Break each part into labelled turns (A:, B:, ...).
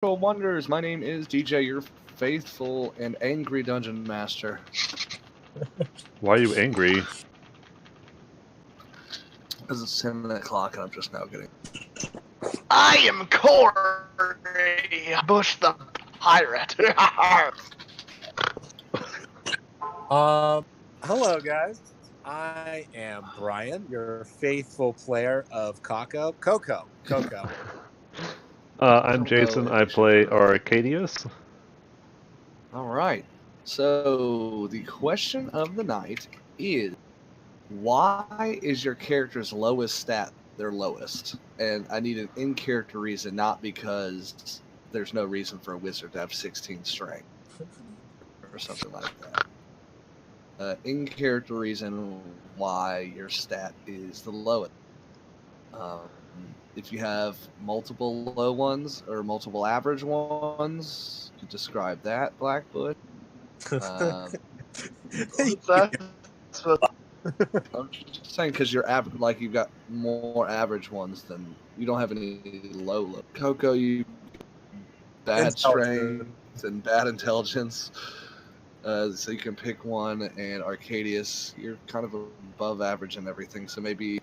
A: Wonders. My name is DJ, your faithful and angry dungeon master.
B: Why are you angry?
A: Because it's 10 o'clock and I'm just now getting.
C: I am Corey Bush the Pirate.
D: Hello guys. I am Brian, your faithful player of Coco.
B: I'm Jason. I play Arcadius.
A: All right. So the question of the night is, why is your character's lowest stat their lowest? And I need an in-character reason, not because there's no reason for a wizard to have 16 strength or something like that. In-character reason why your stat is the lowest. If you have multiple low ones or multiple average ones, you describe that, Blackbush. I'm just saying because you're average, like you've got more average ones than you don't have any low. Coco, you bad strength and bad intelligence. So you can pick one, and Arcadius, you're kind of above average and everything. So maybe.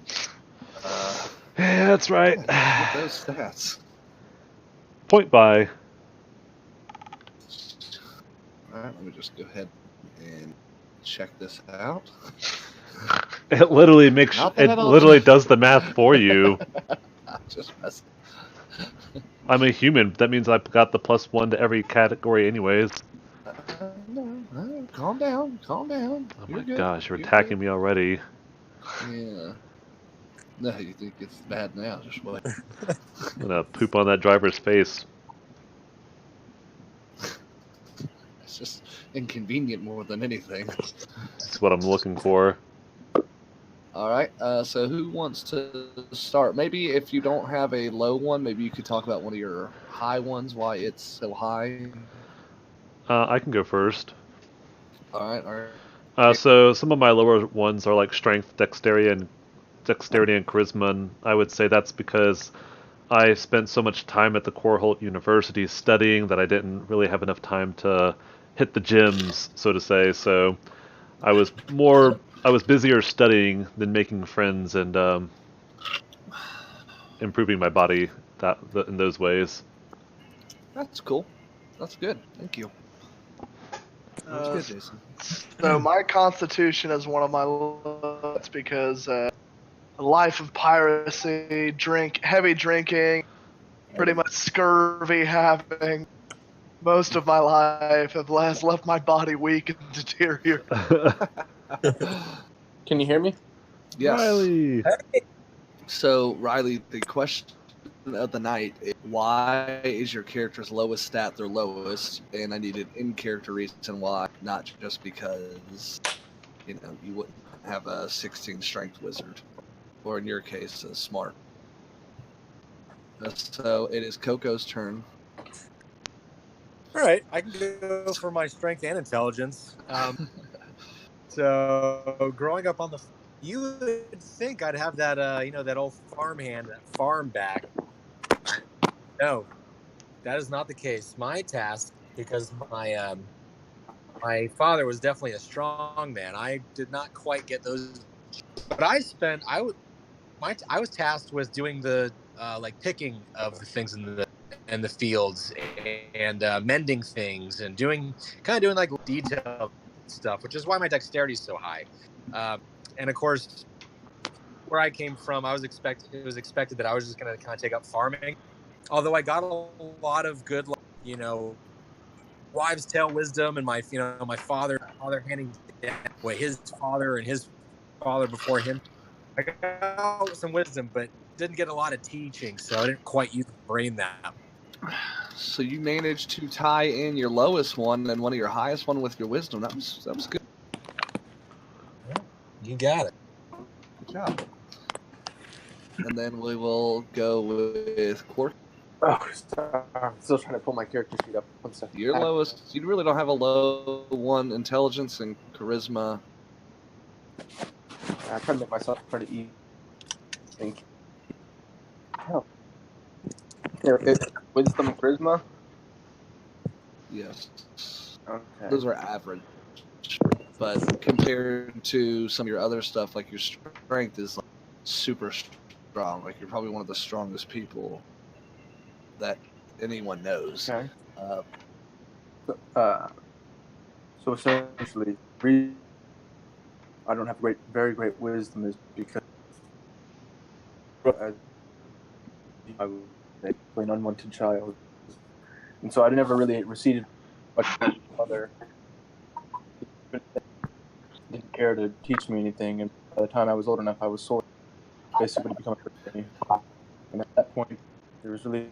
B: Yeah, that's right.
A: Get those stats.
B: Point by.
A: All right, let me just go ahead and check this out.
B: It literally makes. It literally does the math for you.
A: Just messing.
B: I'm a human. That means I've got the +1 to every category, anyways.
A: No, calm down.
B: Oh my gosh, you're attacking me already.
A: Yeah. No, you think it's bad now? Just wait.
B: I'm gonna poop on that driver's face.
A: It's just inconvenient more than anything.
B: That's what I'm looking for.
A: All right. So who wants to start? Maybe if you don't have a low one, maybe you could talk about one of your high ones. Why it's so high?
B: I can go first.
A: All right.
B: So some of my lower ones are like strength, dexterity, and charisma. And I would say that's because I spent so much time at the Korholt University studying that I didn't really have enough time to hit the gyms, so to say. So I was busier studying than making friends and improving my body in those ways.
A: That's cool. That's good. Thank you. That's good, Jason.
C: So my constitution is one of my lowest because a life of piracy, heavy drinking, pretty much scurvy having. Most of my life has left my body weak and deteriorated.
E: Can you hear me?
A: Yes.
B: Riley.
A: So, Riley, the question of the night is, why is your character's lowest stat their lowest? And I need an in-character reason why, not just because, you wouldn't have a 16 strength wizard. Or in your case, a smart. So, it is Coco's turn.
D: All right, I can go for my strength and intelligence. So growing up on you would think I'd have that, that old farmhand, that farm back. No, that is not the case. My task, because my father was definitely a strong man. I did not quite get those, but I was tasked with doing the picking of the things in the fields and mending things and doing like detailed stuff, which is why my dexterity is so high. And of course, where I came from, it was expected that I was just going to kind of take up farming. Although I got a lot of good, wives' tale wisdom, and my father handing down what his father and his father before him. I got some wisdom, but didn't get a lot of teaching, so I didn't quite use the brain that.
A: So you managed to tie in your lowest one and one of your highest one with your wisdom. That was good.
D: You got it.
A: Good job. And then we will go with Quark.
E: Oh, sorry. I'm still trying to pull my character sheet up. 1 second.
A: Your lowest, you really don't have a low one intelligence and charisma.
E: I'm trying to make myself pretty easy. I think. Oh. There it is. Wisdom and charisma.
A: Yes.
E: Okay.
A: Those are average. But compared to some of your other stuff, like your strength is like super strong. Like you're probably one of the strongest people that anyone knows.
E: Okay.
A: Uh,
E: So essentially, I don't have very great wisdom is because as I was an unwanted child, and so I never really received much from my mother. Didn't care to teach me anything, and by the time I was old enough, I was sold basically to become a mercenary. And at that point, there was really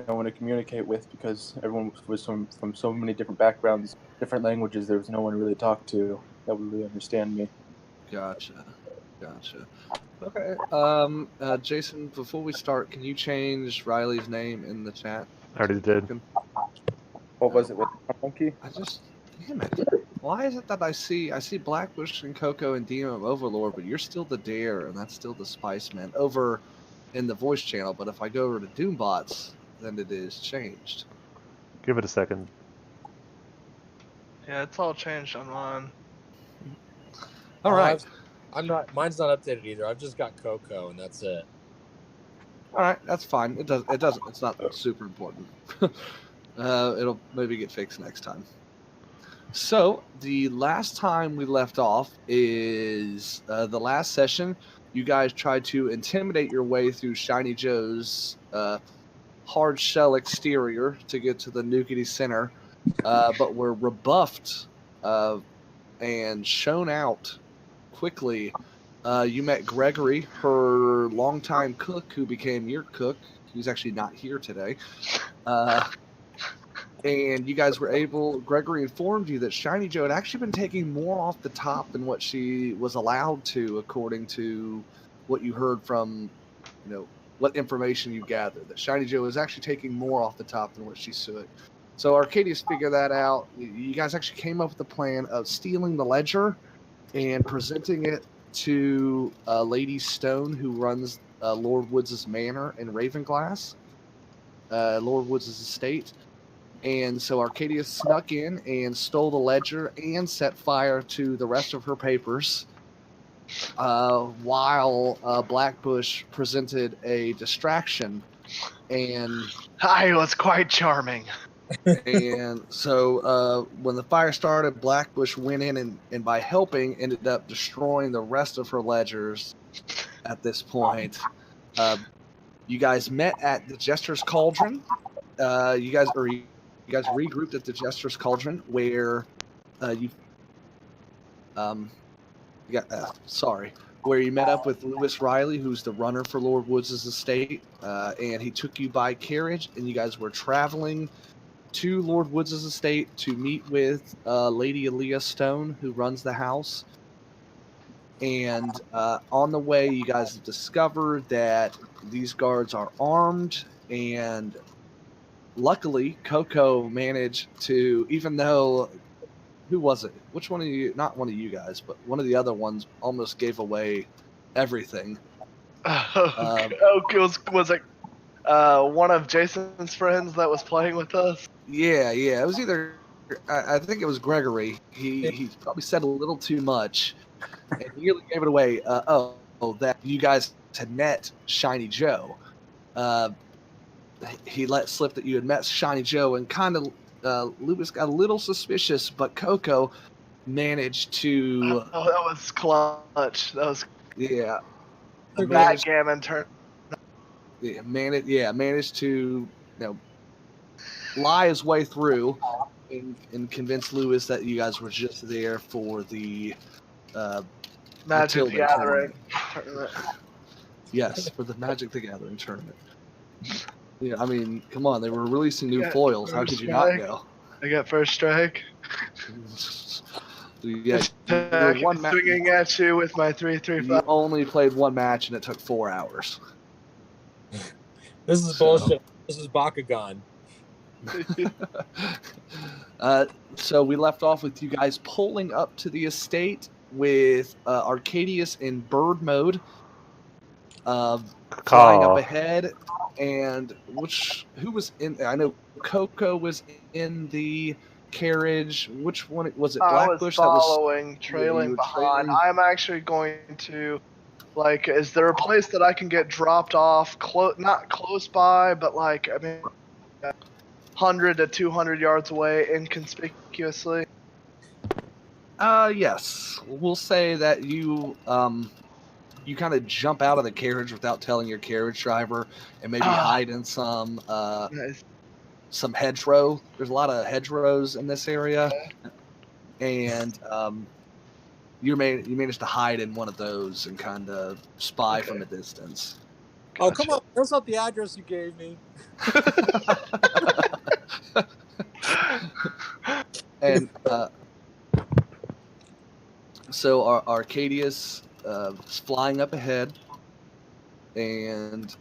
E: no one to communicate with because everyone was from so many different backgrounds, different languages. There was no one to really talk to that would really understand me.
A: Gotcha. Okay. Jason, before we start, can you change Riley's name in the chat?
B: I already did.
E: What was it with the monkey?
A: Damn it. Why is it that I see Blackbush and Coco and Demon of Overlord, but you're still the Dare and that's still the Spice Man over in the voice channel, but if I go over to Doombots, then it is changed.
B: Give it a second.
C: Yeah, it's all changed on mine.
A: All right.
D: Mine's not updated either. I've just got Coco, and that's it.
A: All right, that's fine. It's not super important. It'll maybe get fixed next time. So the last time we left off is the last session. You guys tried to intimidate your way through Shiny Joe's hard shell exterior to get to the Nukity Center, but were rebuffed and shown out quickly. You met Gregory, her longtime cook, who became your cook. He's actually not here today. And you guys were Gregory informed you that Shiny Joe had actually been taking more off the top than what she was allowed to, according to what you heard from, what information you gathered. That Shiny Joe was actually taking more off the top than what she should. So Arcadius figured that out. You guys actually came up with the plan of stealing the ledger and presenting it to Lady Stone, who runs Lord Woods' manor in Ravenglass, Lord Woods' estate. And so Arcadius snuck in and stole the ledger and set fire to the rest of her papers, while Blackbush presented a distraction. And
C: I was quite charming.
A: And so when the fire started, Blackbush went in and by helping, ended up destroying the rest of her ledgers at this point. You guys met at the Jester's Cauldron. You guys regrouped at the Jester's Cauldron, where where you met up with Lewis Riley, who's the runner for Lord Woods' estate, and he took you by carriage, and you guys were traveling to Lord Woods' estate to meet with Lady Aaliyah Stone, who runs the house. And on the way, you guys discovered that these guards are armed, and luckily, Coco managed to, even though, who was it? Which one of you, not one of you guys, but one of the other ones almost gave away everything.
C: Was it one of Jason's friends that was playing with us?
A: Yeah. It was either, I think it was Gregory. He probably said a little too much, and he really gave it away. That you guys had met Shiny Joe. He let slip that you had met Shiny Joe, and kind of Lewis got a little suspicious, but Coco managed to.
C: Oh, that was clutch. That was
A: the
C: backgammon turn.
A: Managed to lie his way through and convince Lewis that you guys were just there for the
C: Magic the Gathering tournament.
A: Yes, for the Magic the Gathering tournament. Yeah, I mean, come on, they were releasing new foils. How could you not go?
C: I got first strike.
A: Yeah,
C: swinging at you with my 3/3/5.
A: You only played one match and it took 4 hours.
D: This is bullshit. This is Bakugan.
A: So we left off with you guys pulling up to the estate with Arcadius in bird mode, flying up ahead, And who was in? I know Coco was in the carriage. Which one was it?
C: I was
A: Blackbush
C: following,
A: you
C: trailing
A: were
C: behind.
A: trailing?
C: I'm actually going to, like, is there a place that I can get dropped off? Not close by, but like, I mean, 100 to 200 yards away, inconspicuously.
A: Yes. We'll say that you you kind of jump out of the carriage without telling your carriage driver, and maybe hide in
C: Nice.
A: some hedgerow. There's a lot of hedgerows in this area, and you managed to hide in one of those and kind of spy
C: Okay.
A: from a distance.
D: Oh,
C: Gotcha.
D: come on. That's not the address you gave me.
A: And so Arcadius is flying up ahead, and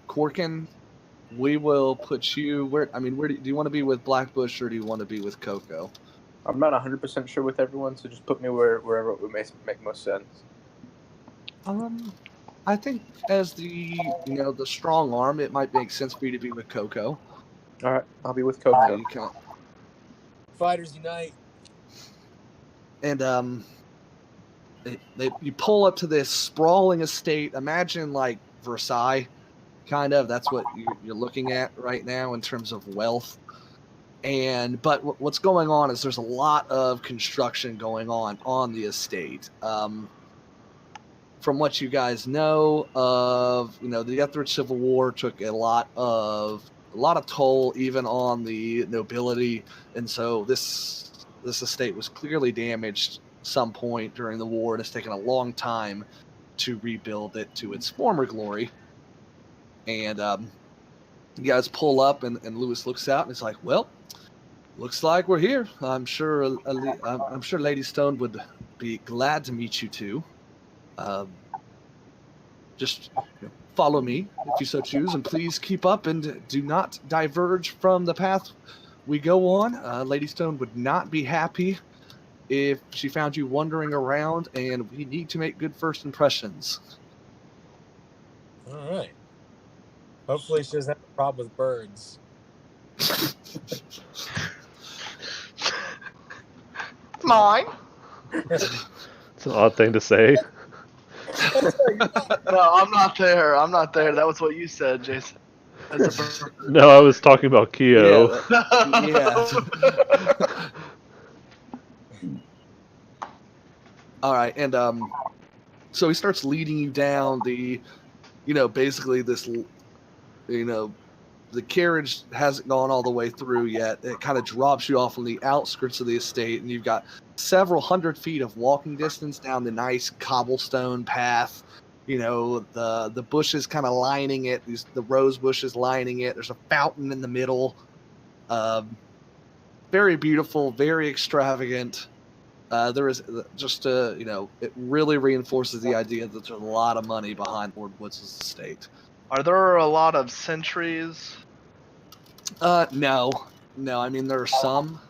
A: Corkin, we will put you where. I mean, where do you want to be with Blackbush, or do you want to be with Coco?
E: I'm not 100% sure with everyone, so just put me wherever it would make most sense.
A: I think as the the strong arm, it might make sense for you to be with Coco.
E: All right, I'll be with Coco.
A: You can,
D: Fighters unite.
A: and you pull up to this sprawling estate. Imagine like Versailles, kind of. That's what you're looking at right now in terms of wealth. But what's going on is there's a lot of construction going on the estate. From what you guys know of, the Etheridge Civil War took a lot of toll, even on the nobility, and so this estate was clearly damaged some point during the war, and it's taken a long time to rebuild it to its former glory. And you guys pull up, and Lewis looks out, and it's like, well, looks like we're here. I'm sure Lady Stone would be glad to meet you two. Just follow me if you so choose, and please keep up and do not diverge from the path we go on. Lady Stone would not be happy if she found you wandering around, and we need to make good first impressions.
D: All right. Hopefully she doesn't have a problem with birds.
C: Mine?
B: It's an odd thing to say.
C: No, I'm not there. I'm not there. That was what you said, Jason. That's a bird.
B: No, I was talking about Keo.
A: Yeah. All right, and so he starts leading you down the, basically this, the carriage hasn't gone all the way through yet. It kind of drops you off on the outskirts of the estate, and you've got several hundred feet of walking distance down the nice cobblestone path. The bushes kind of lining it, the rose bushes lining it. There's a fountain in the middle. Very beautiful, very extravagant. There is just it really reinforces the idea that there's a lot of money behind Lord Woods' estate.
C: Are there a lot of sentries?
A: No. I mean, there are some,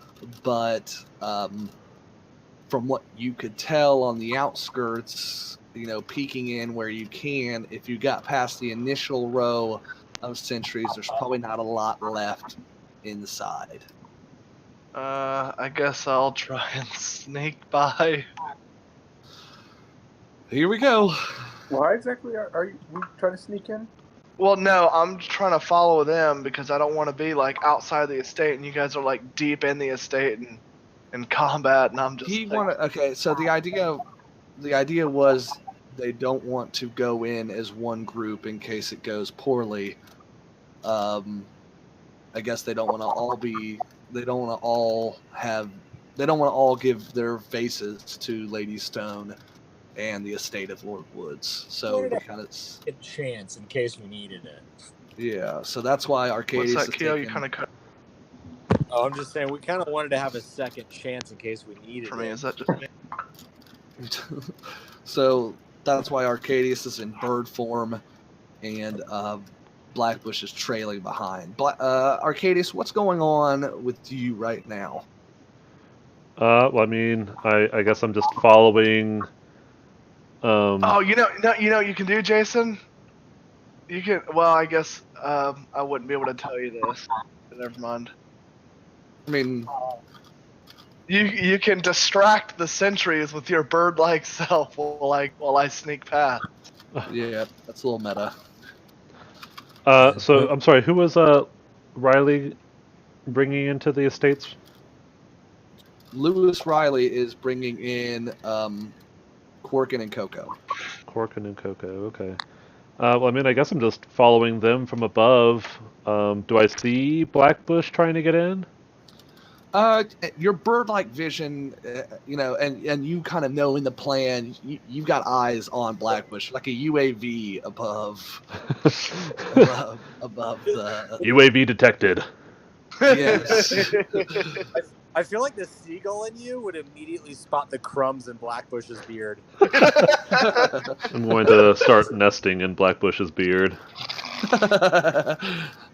A: but from what you could tell on the outskirts, peeking in where you can, if you got past the initial row of sentries, there's probably not a lot left inside.
C: I guess I'll try and sneak by.
A: Here we go.
E: Why exactly are you trying to sneak in?
C: Well, no, I'm trying to follow them because I don't want to be like outside the estate and you guys are like deep in the estate and in combat, and I'm just.
A: Okay, so the idea was they don't want to go in as one group in case it goes poorly. I guess they don't want to all be. They don't want to all give their faces to Lady Stone and the estate of Lord Woods. So we kind of
D: a chance in case we needed it.
A: Yeah, so that's why Arcadius.
C: What's that, Keo? You kind of cut.
D: Oh, I'm just saying we kind of wanted to have a second chance in case we needed
C: For me,
D: it.
C: is that just...
A: So that's why Arcadius is in bird form, and Blackbush is trailing behind. But Arcadius, what's going on with you right now?
B: Well, I mean, I guess I'm just following.
C: Oh, you know, you can do, Jason. You can. Well, I guess I wouldn't be able to tell you this. Never mind.
A: I mean,
C: You can distract the sentries with your bird-like self while I sneak past.
A: yeah, that's a little meta.
B: So I'm sorry. Who was Riley bringing into the estates?
A: Lewis Riley is bringing in Corkin and Coco.
B: Corkin and Coco. Okay. Well, I mean, I guess I'm just following them from above. Do I see Blackbush trying to get in?
A: Your bird-like vision, and you kind of know in the plan, you've got eyes on Blackbush, like a UAV above the.
B: UAV detected.
A: Yes.
D: I feel like the seagull in you would immediately spot the crumbs in Blackbush's beard.
B: I'm going to start nesting in Blackbush's beard.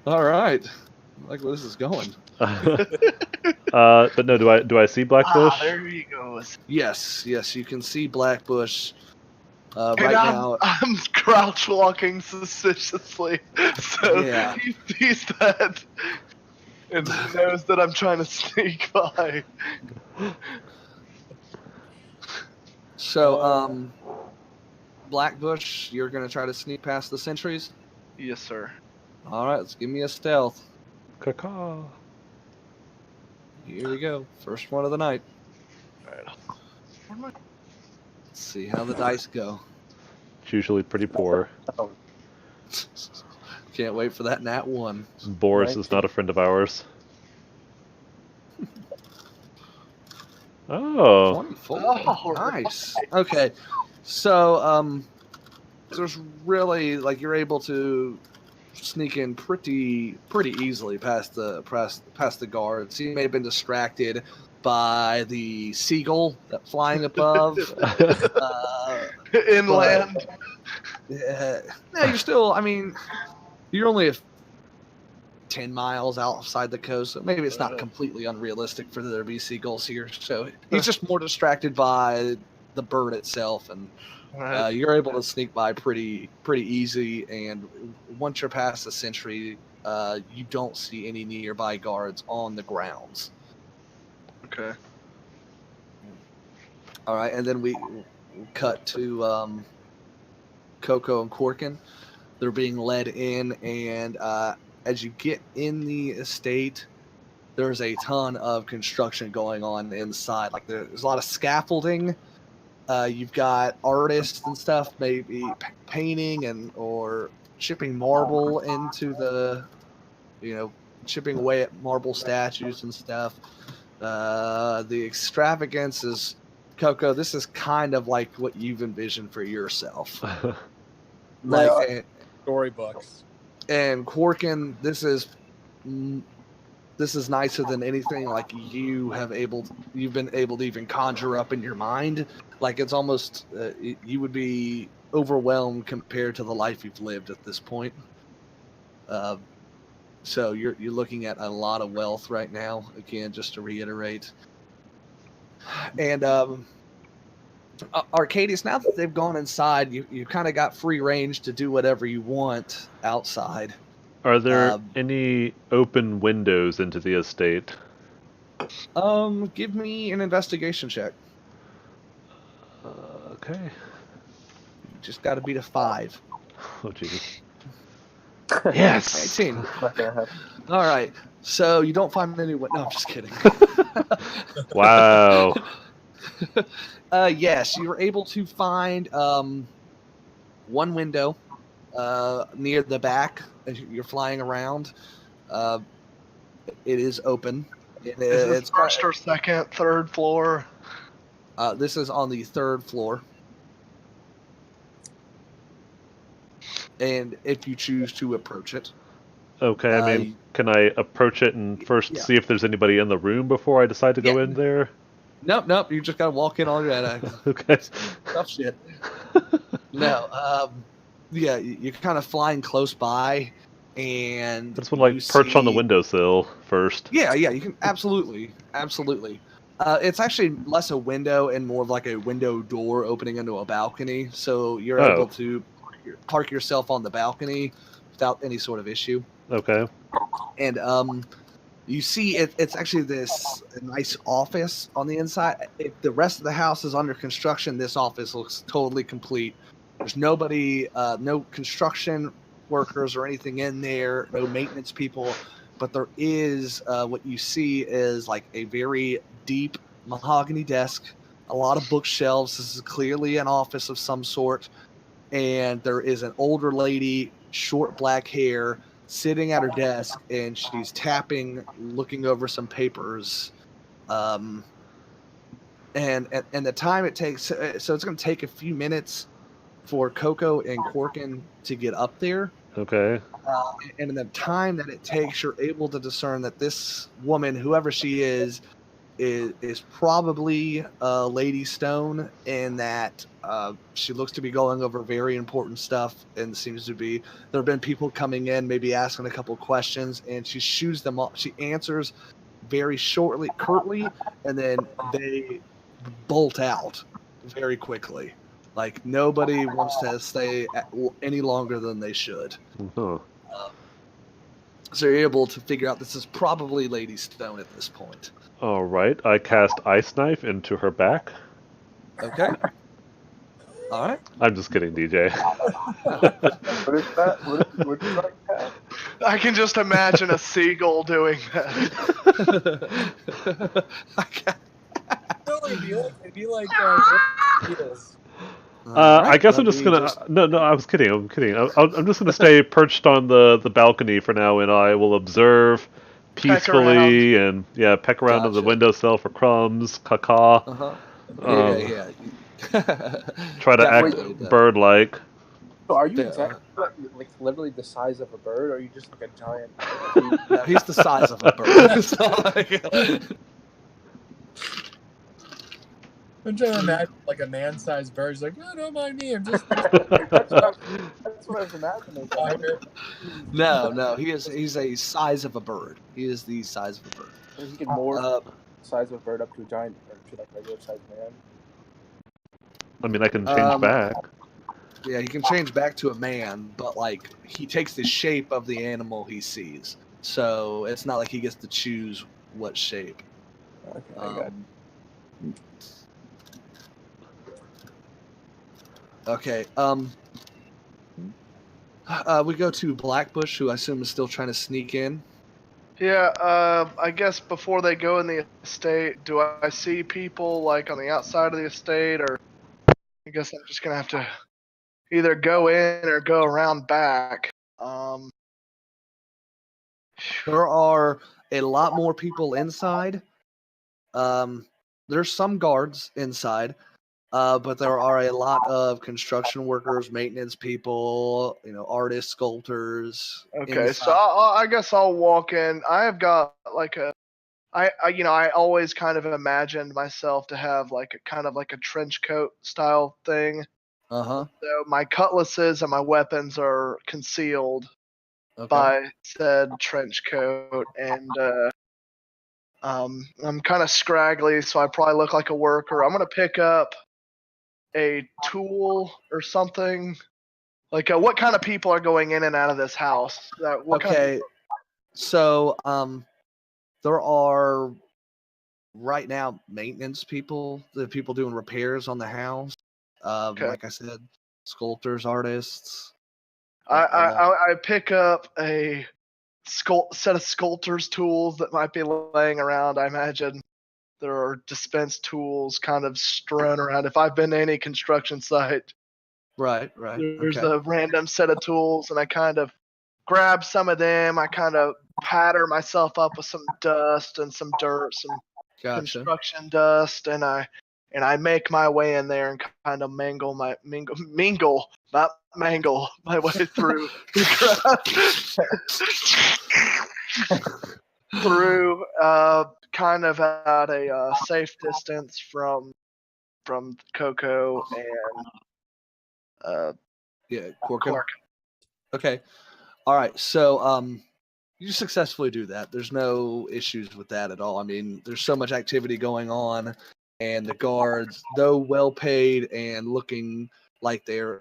A: All right, I like where this is going.
B: But no, do I see Blackbush?
C: There he goes.
A: Yes, you can see Blackbush right
C: And
A: now.
C: I'm crouch walking suspiciously, so
A: Yeah.
C: he sees that and knows that I'm trying to sneak by.
A: So, Blackbush, you're gonna try to sneak past the sentries.
C: Yes, sir.
A: All right, let's give me a stealth.
B: Caw.
A: Here we go. First one of the night.
C: All right.
A: Let's see how the dice go.
B: It's usually pretty poor.
A: Can't wait for that nat 1.
B: Boris is not a friend of ours. Oh.
A: 24.
C: Oh,
A: Nice. Okay. So, there's really, like, you're able to sneak in pretty easily past the guards. You may have been distracted by the seagull that flying above.
C: Inland.
A: Yeah. No, you're still. I mean, you're only 10 miles outside the coast, so maybe it's not completely unrealistic for there to be seagulls here. So he's just more distracted by the bird itself, and you're able to sneak by pretty easy. And once you're past the sentry, you don't see any nearby guards on the grounds.
C: Okay.
A: All right, and then we cut to Coco and Corkin. They're being led in, and as you get in the estate, there's a ton of construction going on inside. Like there's a lot of scaffolding. You've got artists and stuff, maybe painting or chipping marble into the, chipping away at marble statues and stuff. The extravagance is, Coco, this is kind of like what you've envisioned for yourself. Like,
D: Storybooks.
A: and Corkin, this is nicer than anything like you've been able to even conjure up in your mind. Like it's almost you would be overwhelmed compared to the life you've lived at this point. So you're looking at a lot of wealth right now. Again, just to reiterate. And Arcadius, now that they've gone inside, you kind of got free range to do whatever you want outside.
B: Are there any open windows into the estate?
A: Give me an investigation check.
B: Okay.
A: You just got to beat a 5.
B: Oh, jeez. Yes!
A: 18. All right. So you don't find any... No, I'm just kidding.
B: Wow.
A: Yes, you were able to find one window near the back as you're flying around. It is open.
C: Is this first or second, third floor?
A: This is on the 3rd floor. And if you choose to approach it.
B: Okay, I mean, can I approach it and first see if there's anybody in the room before I decide to go in there?
A: Nope. You just gotta walk in on your own.
B: Okay.
A: Tough shit. No. Yeah, you're kind of flying close by, and
B: I just want to perch on the windowsill first.
A: Yeah, you can absolutely. It's actually less a window and more of like a window door opening into a balcony. So you're able to park yourself on the balcony, without any sort of issue.
B: Okay.
A: And you see it's actually this nice office on the inside. If the rest of the house is under construction, this office looks totally complete. There's nobody, no construction workers or anything in there, no maintenance people, but there is what you see is like a very deep mahogany desk, a lot of bookshelves. This is clearly an office of some sort, and there is an older lady, short black hair, sitting at her desk, and she's tapping, looking over some papers. And the time it takes, so it's going to take a few minutes for Coco and Corkin to get up there.
B: Okay.
A: And in the time that it takes, you're able to discern that this woman, whoever she is probably Lady Stone, and that she looks to be going over very important stuff, and seems to be there have been people coming in, maybe asking a couple questions, and she shoos them off. She answers very curtly, and then they bolt out very quickly. Like nobody wants to stay any longer than they should.
B: Huh.
A: So you're able to figure out this is probably Lady Stone at this point.
B: All right. I cast Ice Knife into her back.
A: Okay. All right.
B: I'm just kidding, DJ.
E: What is that? What is that?
C: I can just imagine a seagull doing that.
D: No, it'd be like Beatles.
B: I guess I'm just gonna. No, I was kidding. I'm kidding. I'm just gonna stay perched on the balcony for now, and I will observe peacefully and peck around on the
A: Gotcha.
B: windowsill for crumbs, caca.
A: Yeah.
B: Try to act
A: Definitely does.
B: bird-like.
E: So are you
A: Yeah.
E: exactly like literally the size of a bird, or are you just like a giant?
A: No, he's the size of a bird. So, like,
D: I'm trying to imagine like a man-sized bird. He's like, "Oh, don't mind me. I'm just."
E: That's what I was imagining.
A: no, he's a size of a bird. He is the size of a bird.
E: Does he get more size of a bird up to a giant or to like regular sized man?
B: I mean, I can change back.
A: Yeah, he can change back to a man, but like he takes the shape of the animal he sees. So it's not like he gets to choose what shape.
E: Okay, I got it.
A: Okay. We go to Blackbush, who I assume is still trying to sneak in.
C: Yeah, I guess before they go in the estate, do I see people like on the outside of the estate, or I guess I'm just gonna have to either go in or go around back.
A: There are a lot more people inside. There's some guards inside, but there are a lot of construction workers, maintenance people, artists, sculptors.
C: Okay, so
A: inside.
C: I guess I'll walk in. I have got like I always kind of imagined myself to have like a kind of like a trench coat style thing.
A: Uh-huh.
C: So my cutlasses and my weapons are concealed
A: Okay.
C: by said trench coat, and I'm kind of scraggly, so I probably look like a worker. I'm gonna pick up a tool or something. Like, what kind of people are going in and out of this house?
A: Okay. So, there are right now maintenance people, the people doing repairs on the house.
C: Okay.
A: Like I said, sculptors, artists.
C: I pick up a set of sculptor's tools that might be laying around. I imagine there are dispensed tools kind of strewn around. If I've been to any construction site,
A: Right.
C: there's
A: Okay.
C: a random set of tools, and I kind of grab some of them. I kind of patter myself up with some dust and some dirt, some
A: Gotcha.
C: construction dust, and I make my way in there and kind of mingle my way through through kind of at a safe distance from Coco and
A: Yeah, Corkin.
C: Clark.
A: Okay. All right. So, you successfully do that. There's no issues with that at all. I mean, there's so much activity going on, and the guards, though well paid and looking like they're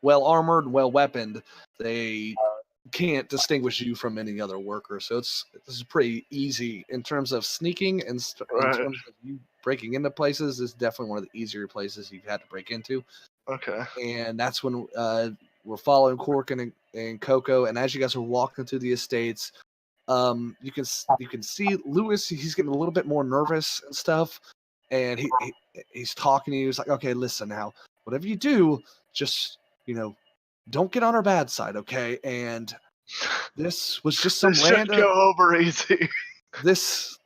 A: well armored, well weaponed. They can't distinguish you from any other worker. So this is pretty easy in terms of sneaking, and in
C: Right.
A: terms of you breaking into places. This is definitely one of the easier places you've had to break into.
C: Okay.
A: And that's when we're following Cork and Coco. And as you guys are walking through the estates, you can see Lewis. He's getting a little bit more nervous and stuff. And he's talking to you. He's like, okay, listen now. Whatever you do, just don't get on her bad side, okay? And this was just some
C: This should
A: random.
C: go over easy.
A: This,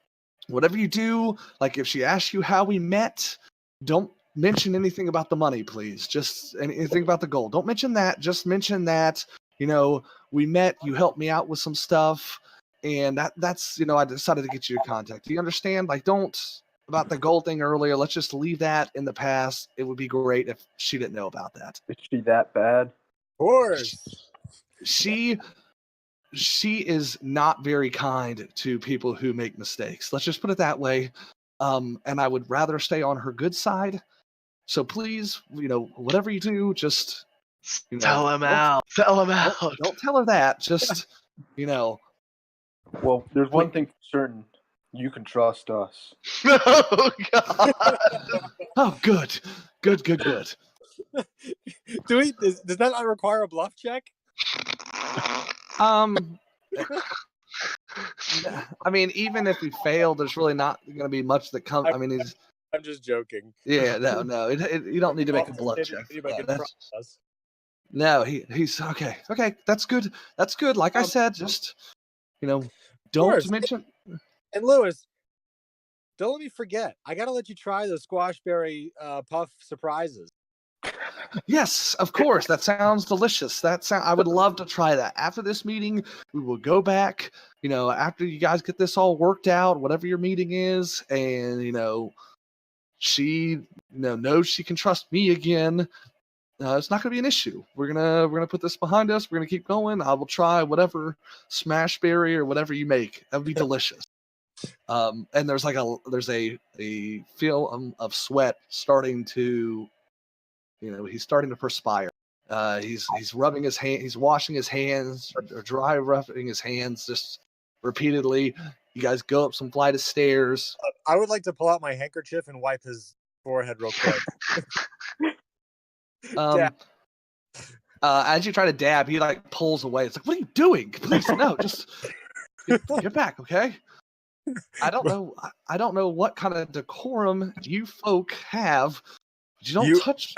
A: whatever you do, like if she asks you how we met, don't mention anything about the money, please. Just anything about the gold. Don't mention that. Just mention that we met. You helped me out with some stuff, and that's I decided to get you to contact. Do you understand? Like, don't about the gold thing earlier. Let's just leave that in the past. It would be great if she didn't know about that.
E: Is she that bad?
D: Of course.
A: She is not very kind to people who make mistakes. Let's just put it that way. And I would rather stay on her good side. So please, whatever you do, just
C: Tell him out. Tell him out.
A: Don't tell her that. Just
E: Well, there's one thing for certain. You can trust us.
C: Oh God.
A: Oh, good. Good.
D: Does that not require a bluff check?
A: I mean, even if we fail, there's really not going to be much that comes. I mean,
D: I'm just joking.
A: Yeah, no. You don't need to make a bluff check. No, he's okay. Okay, that's good. That's good. Like I said, just don't mention.
D: And Lewis, don't let me forget. I gotta let you try the squashberry puff surprises.
A: Yes, of course. That sounds delicious. I would love to try that. After this meeting, we will go back. After you guys get this all worked out, whatever your meeting is, and she knows she can trust me again. It's not going to be an issue. We're gonna put this behind us. We're gonna keep going. I will try whatever smashberry or whatever you make. That would be delicious. And there's a feel of sweat starting to, he's starting to perspire. He's rubbing his hand. He's washing his hands, or dry rubbing his hands just repeatedly. You guys go up some flight of stairs.
D: I would like to pull out my handkerchief and wipe his forehead real quick.
A: As you try to dab, he pulls away. It's like, what are you doing? Please, no, just get back, okay? I don't know what kind of decorum you folk have, but you don't touch.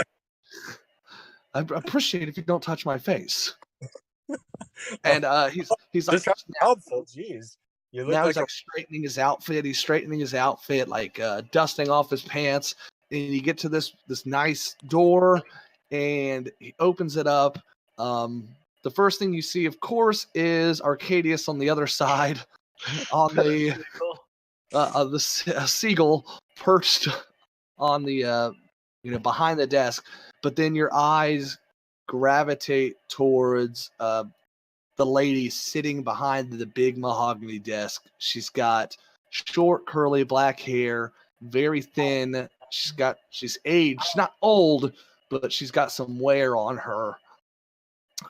A: I appreciate if you don't touch my face. And he's like,
D: this helpful. Jeez, you look
A: now he's straightening his outfit. He's straightening his outfit, dusting off his pants. And you get to this nice door, and he opens it up. The first thing you see, of course, is Arcadius on the other side, on the seagull perched on the behind the desk. But then your eyes gravitate towards the lady sitting behind the big mahogany desk. She's got short, curly black hair, very thin. She's aged. She's not old, but she's got some wear on her.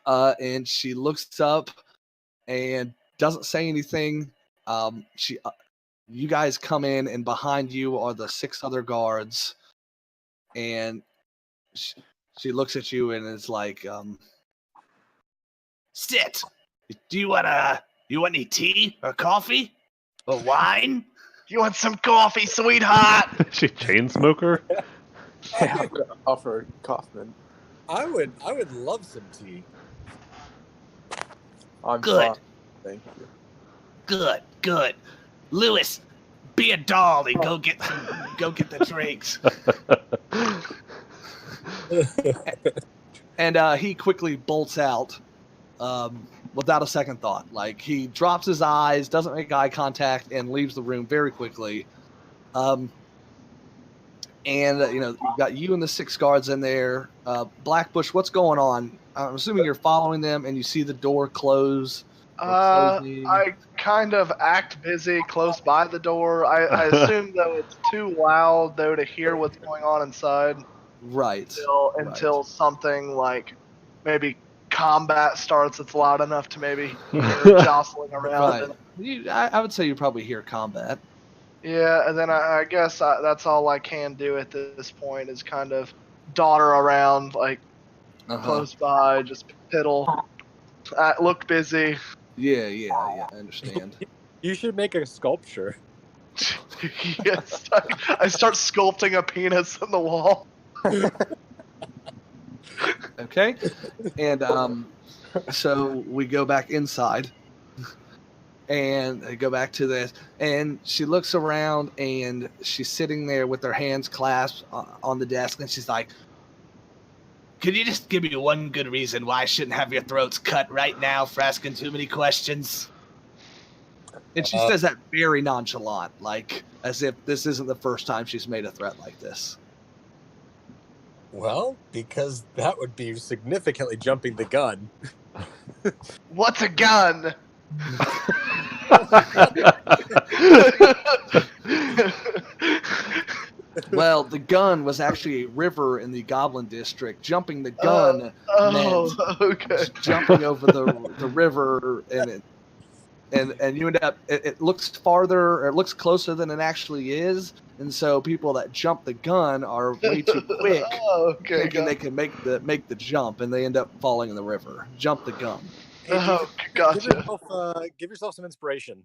A: And she looks up and doesn't say anything. You guys come in, and behind you are the 6 other guards. And she looks at you and is like, "Sit. Do you want any tea or coffee or wine?
C: You want some coffee, sweetheart?"
B: Is she chain smoker?
E: Yeah, I'm gonna offer Kaufman.
D: I would love some tea.
E: I'm
A: Good.
E: fine. Thank you.
A: Good. Lewis, be a doll and go get the drinks. And he quickly bolts out without a second thought. He drops his eyes, doesn't make eye contact, and leaves the room very quickly. You've got you and the 6 guards in there. Blackbush, what's going on? I'm assuming you're following them, and you see the door close.
C: I kind of act busy close by the door. I assume, though, it's too loud, though, to hear what's going on inside.
A: Right.
C: Until something maybe combat starts, it's loud enough to maybe hear jostling around.
A: Right. I would say you probably hear combat.
C: Yeah, and then I guess that's all I can do at this point is kind of dawdle around, like close by, just piddle, look busy.
A: Yeah, I understand.
D: You should make a sculpture.
C: Yes, I start sculpting a penis in the wall.
A: Okay, and so we go back inside, and I go back to this, and she looks around, and she's sitting there with her hands clasped on the desk, and she's like, "Could you just give me one good reason why I shouldn't have your throats cut right now for asking too many questions?" And she says that very nonchalant, like as if this isn't the first time she's made a threat like this.
D: Well, because that would be significantly jumping the gun.
C: What's a gun?
A: Well, the gun was actually a river in the Goblin District. Jumping the gun meant jumping over the river, and you end up. It looks farther, or it looks closer than it actually is, and so people that jump the gun are way too quick, thinking they can make the jump, and they end up falling in the river. Jump the gun.
D: Hey,
C: Gotcha.
D: Give yourself some inspiration.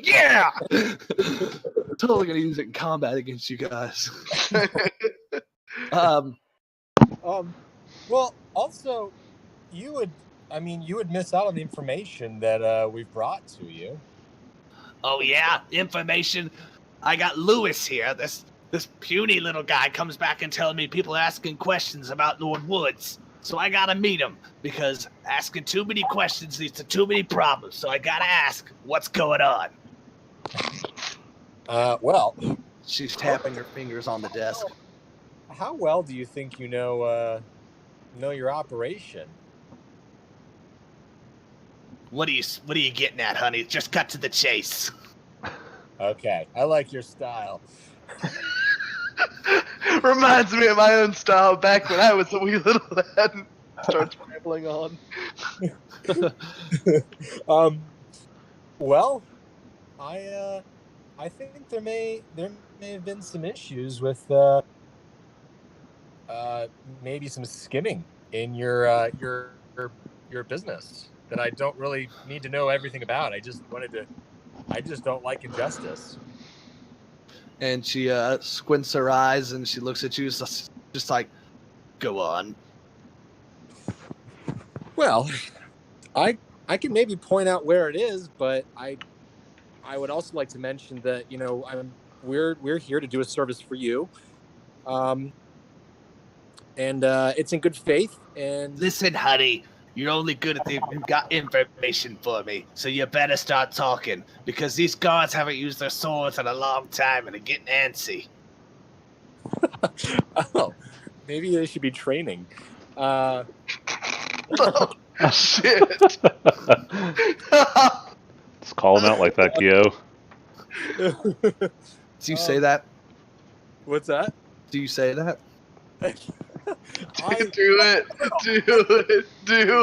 A: Yeah. Totally gonna use it in combat against you guys.
D: Well, also, you would miss out on the information that we've brought to you.
F: Oh yeah, information. I got Lewis here. This puny little guy comes back and telling me people are asking questions about Lord Woods. So I gotta meet him, because asking too many questions leads to too many problems. So I gotta ask, what's going on?
D: Well,
A: she's tapping her fingers on the desk.
D: How well do you think you know your operation?
F: What are you getting at, honey? Just cut to the chase.
D: Okay, I like your style.
C: Reminds me of my own style back when I was a wee little lad. Starts rambling on.
D: Well, I think there may have been some issues with maybe some skimming in your business that I don't really need to know everything about. I just don't like injustice.
A: And she squints her eyes and she looks at you, just like, go on.
D: Well, I can maybe point out where it is, but I would also like to mention that we're here to do a service for you, and it's in good faith. And
F: listen, honey. You're only good at you've got information for me, so you better start talking, because these guards haven't used their swords in a long time and are getting antsy.
D: Oh, maybe they should be training.
C: Oh, shit.
B: Just call him out like that, Gio.
A: Do you say that?
D: What's that?
A: Do you say that?
C: Do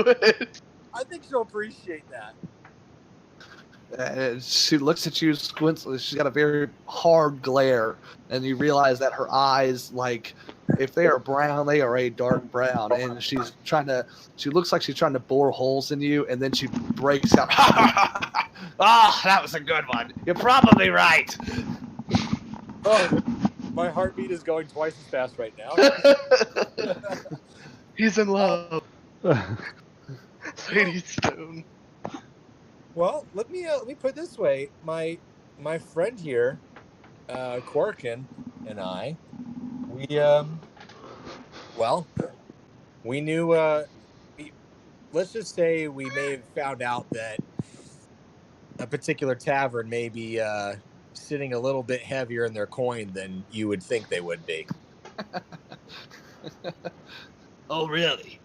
C: it.
D: I think she'll appreciate that.
A: She looks at you, squints. She's got a very hard glare, and you realize that her eyes, like, if they are brown, they are a dark brown. And she looks like she's trying to bore holes in you, and then she breaks out.
F: Oh, that was a good one. You're probably right.
D: Oh, my heartbeat is going twice as fast right now.
C: He's in love. Sadie Stone.
D: Well, let me put it this way. My friend here, Corkin, and I, we knew. Let's just say we may have found out that a particular tavern may be sitting a little bit heavier in their coin than you would think they would be.
F: Oh, really?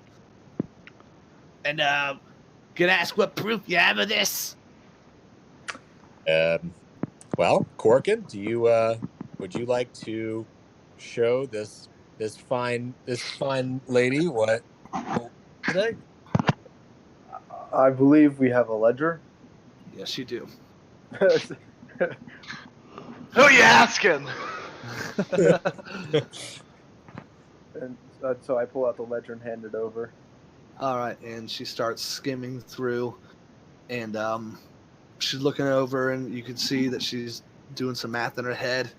F: And can I ask what proof you have of this?
D: Well, Corkin, do you would you like to show this fine lady what today?
E: I believe we have a ledger.
A: Yes, you do.
C: Who you asking?
E: And so I pull out the ledger and hand it over.
A: All right, and she starts skimming through, and she's looking over, and you can see that she's doing some math in her head.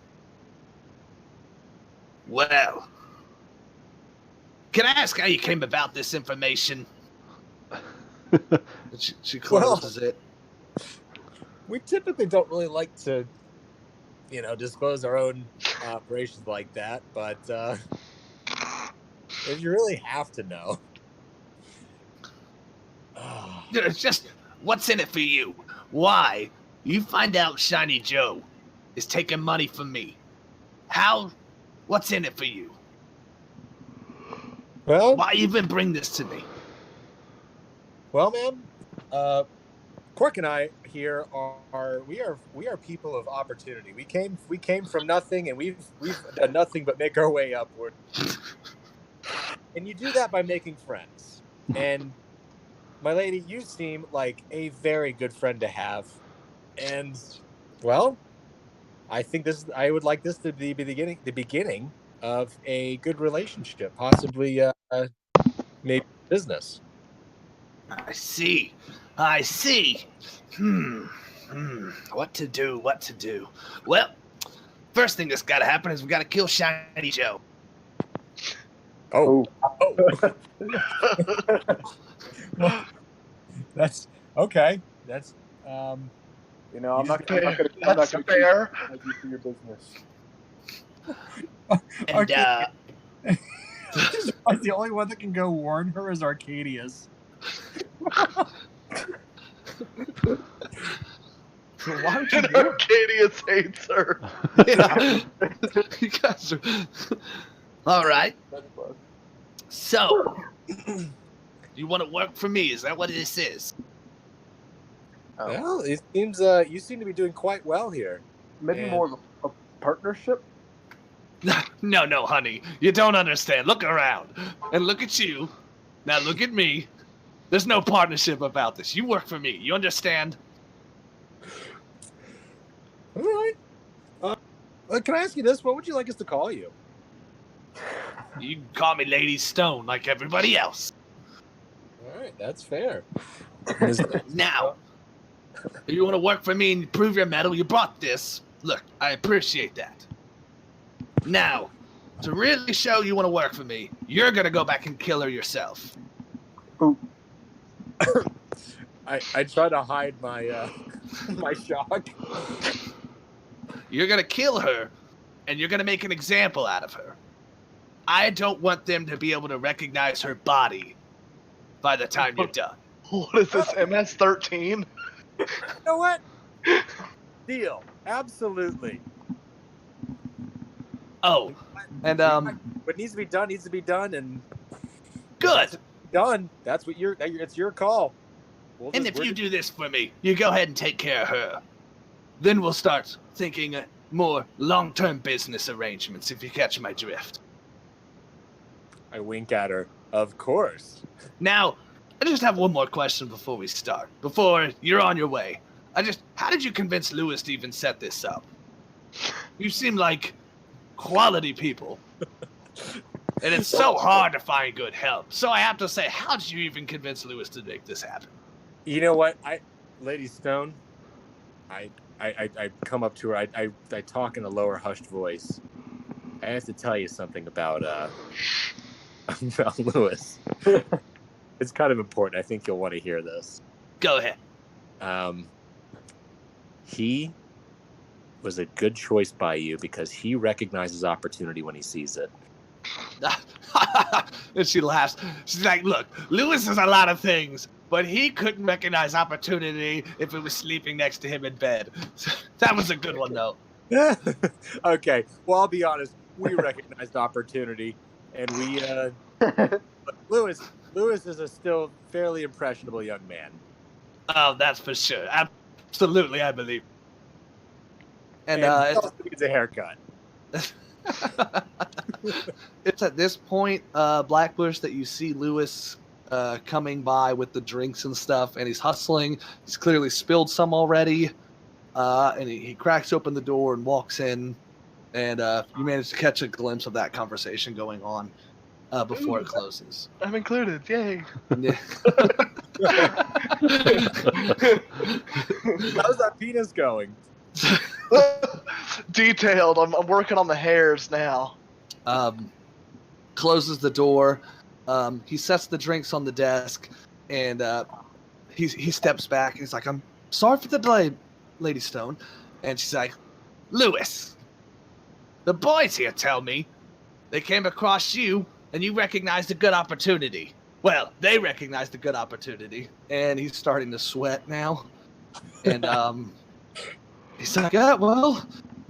F: Well, can I ask how you came about this information?
A: And she closes it.
D: We typically don't really like to, disclose our own operations like that, but if you really have to know.
F: It's just, what's in it for you? Why? You find out Shiny Joe is taking money from me. How? What's in it for you?
D: Well,
F: Why even bring this to me?
D: Well, man, Quark and I here we are people of opportunity. We came from nothing, and we've done nothing but make our way upward. And you do that by making friends. And my lady, you seem like a very good friend to have. And well, I would like this to be the beginning of a good relationship, possibly maybe business.
F: I see. What to do? Well, first thing that's gotta happen is we gotta kill Shiny Joe.
D: Oh. That's okay. That's
E: I'm not
C: That's
E: gonna
C: fair.
E: cheat you for your business.
F: And
D: the only one that can go warn her is Arcadius.
A: Why would you
C: And
A: do it?
C: Arcadius hates her.
A: Yeah. You guys are...
F: all right.
E: That's fun.
F: So, you want to work for me? Is that what this is?
E: Oh.
D: Well, it seems you seem to be doing quite well here.
E: Maybe
D: And-
E: more of a partnership.
F: No, honey. You don't understand. Look around. And look at you. Now look at me. There's no partnership about this. You work for me. You understand?
D: All right. Can I ask you this? What would you like us to call you?
F: You can call me Lady Stone like everybody else.
D: All right, that's fair.
F: Now, if you want to work for me and prove your mettle, you brought this. Look, I appreciate that. Now, to really show you want to work for me, you're going to go back and kill her yourself.
D: I try to hide my my shock.
F: You're going to kill her, and you're going to make an example out of her. I don't want them to be able to recognize her body by the time you're done.
C: What is this, MS-13?
D: You know what? Deal. Absolutely.
F: Oh,
A: And
D: What needs to be done, and
F: good.
D: done. That's what it's your call.
F: And if you do this for me, you go ahead and take care of her. Then we'll start thinking more long-term business arrangements, if you catch my drift.
D: I wink at her. Of course.
F: Now, I just have one more question before we start. Before you're on your way. How did you convince Lewis to even set this up? You seem like quality people. And it's so hard to find good help. So I have to say, how did you even convince Lewis to make this happen?
D: You know what? Lady Stone, I come up to her. I talk in a lower, hushed voice. I have to tell you something about Lewis. It's kind of important. I think you'll want to hear this.
F: Go ahead.
D: He was a good choice by you because he recognizes opportunity when he sees it.
F: And she laughs. She's like, look, Lewis is a lot of things, but he couldn't recognize opportunity if it was sleeping next to him in bed. That was a good one, though.
D: Okay. Well, I'll be honest. We recognized opportunity, and we Lewis is a still fairly impressionable young man.
F: Oh, that's for sure. Absolutely, I believe.
A: and
D: he also needs a haircut.
A: It's at this point, Blackbush, that you see Lewis coming by with the drinks and stuff, and he's hustling. He's clearly spilled some already, and he cracks open the door and walks in, and you manage to catch a glimpse of that conversation going on before it closes.
C: I'm included. Yay.
A: Yeah.
D: How's that penis going?
C: Detailed. I'm working on the hairs now.
A: Closes the door. He sets the drinks on the desk, and he steps back. And he's like, "I'm sorry for the delay, Lady Stone." And she's like,
F: Lewis, the boys here tell me they came across you and you recognized a good opportunity. Well, they recognized a good opportunity.
A: and he's starting to sweat now. And he's like, "Yeah, well,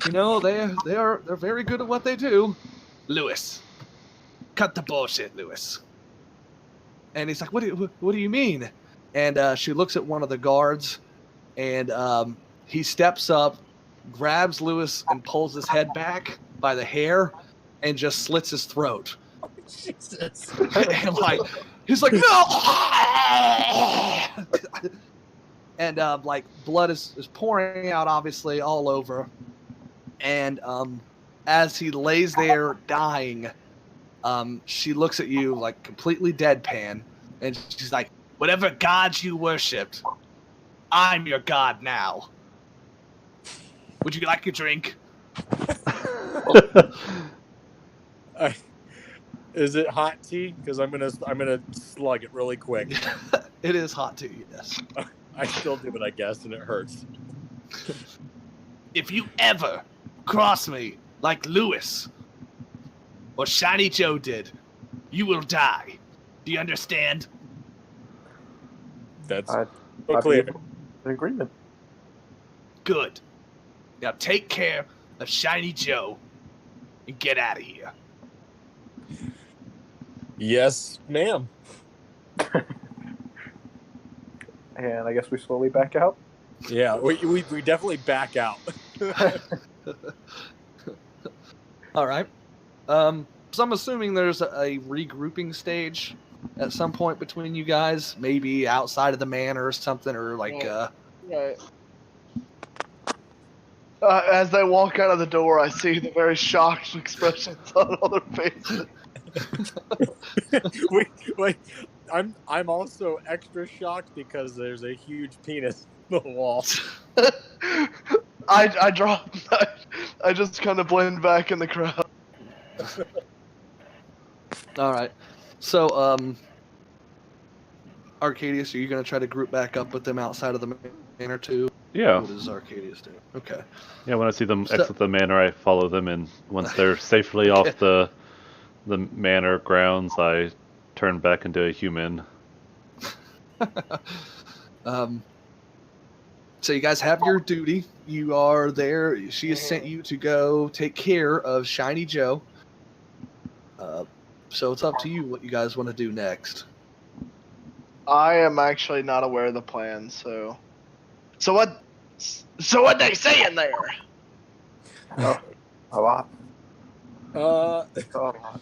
A: you know, they're very good at what they do."
F: Lewis, cut the bullshit, Lewis.
A: And he's like, "What do you mean?" And she looks at one of the guards, and he steps up, grabs Lewis, and pulls his head back by the hair, and just slits his throat.
D: Jesus.
A: And like, he's like, "No!" And like, blood is pouring out, obviously, all over. And as he lays there dying, she looks at you like completely deadpan, and she's like,
F: Whatever gods you worshipped, I'm your god now. Would you like a drink?
D: Is it hot tea? Because I'm gonna slug it really quick.
A: "It is hot tea, yes."
D: I still do it, I guess, and it hurts.
F: If you ever cross me like Lewis or Shiny Joe did, you will die. Do you understand?
D: That's
E: I'd
D: clear.
E: be in agreement.
F: Good. Now take care of Shiny Joe and get out of here.
D: Yes, ma'am.
E: And I guess we slowly back out.
D: Yeah, we definitely back out.
A: All right. So I'm assuming there's a regrouping stage at some point between you guys, maybe outside of the manor or something, or like
C: Right. As they walk out of the door, I see the very shocked expressions on all their faces.
D: wait, I'm also extra shocked because there's a huge penis on the wall.
C: I drop. I just kind of blend back in the crowd.
A: All right. So Arcadius, are you going to try to group back up with them outside of the manor too?
B: Yeah.
A: What does Arcadius do? Okay.
B: Yeah, when I see them
A: So-
B: exit the manor, I follow them, and once they're safely off the manor grounds, I turn back into a human.
A: So you guys have your duty. You are there. She has sent you to go take care of Shiny Joe. So it's up to you what you guys want to do next.
C: I am actually not aware of the plan, so what they saying there?
E: A lot.
D: Uh,
E: A lot.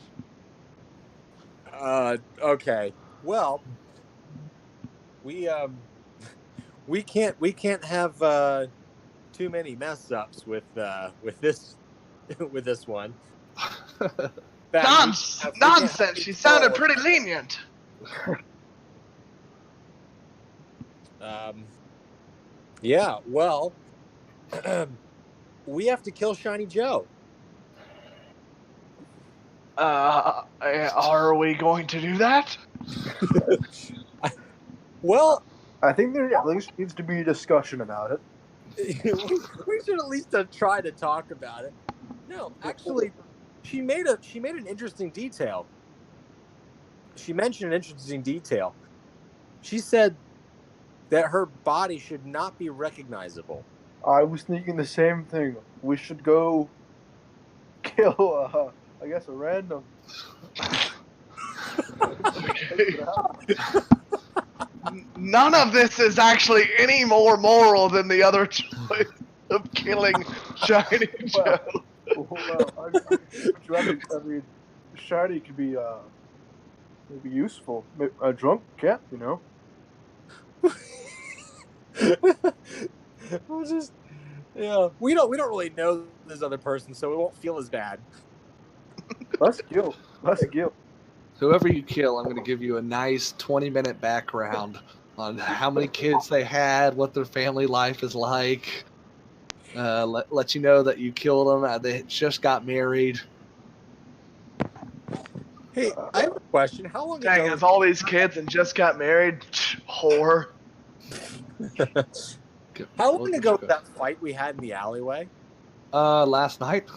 D: okay. Well, we can't have too many mess ups with this with this one. In fact, we can't have
C: Nonsense! She sounded
D: control.
C: pretty lenient.
D: Yeah. Well, we have to kill Shiny Joe.
C: Are we going to do that?
D: Well,
E: I think there at least needs to be a discussion about it.
D: we should at least try to talk about it. No, actually, she made an interesting detail. She mentioned an interesting detail. She said that her body should not be recognizable.
E: I was thinking the same thing. We should go kill, I guess, a random.
C: None of this is actually any more moral than the other choice of killing Shiny Joe.
E: Well, I mean, shiny could be maybe useful. A drunk cat, you know.
D: We'll just, yeah. We don't really know this other person, so it won't feel as bad.
E: Less guilt. Less guilt.
A: Whoever you kill, I'm going to give you a nice 20-minute background on how many kids they had, what their family life is like. Let you know that you killed them. They just got married.
D: Hey, I have a question. How long
C: Dang,
D: ago?
C: has all these kids and just got married? Whore.
D: How long ago was that fight we had in the alleyway?
A: Last night.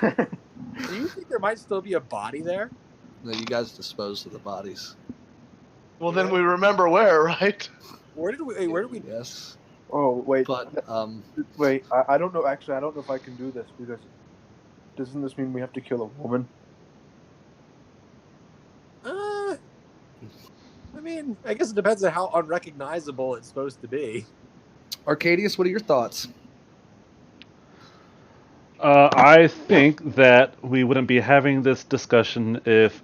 D: Do you think there might still be a body there?
A: No, you guys disposed of the bodies.
C: Well, then we remember where, right?
D: Where did we?
A: Yes.
E: Oh wait,
A: But
E: wait. I don't know. Actually, I don't know if I can do this because doesn't this mean we have to kill a woman?
D: I mean, I guess it depends on how unrecognizable it's supposed to be.
A: Arcadius, what are your thoughts?
B: I think that we wouldn't be having this discussion if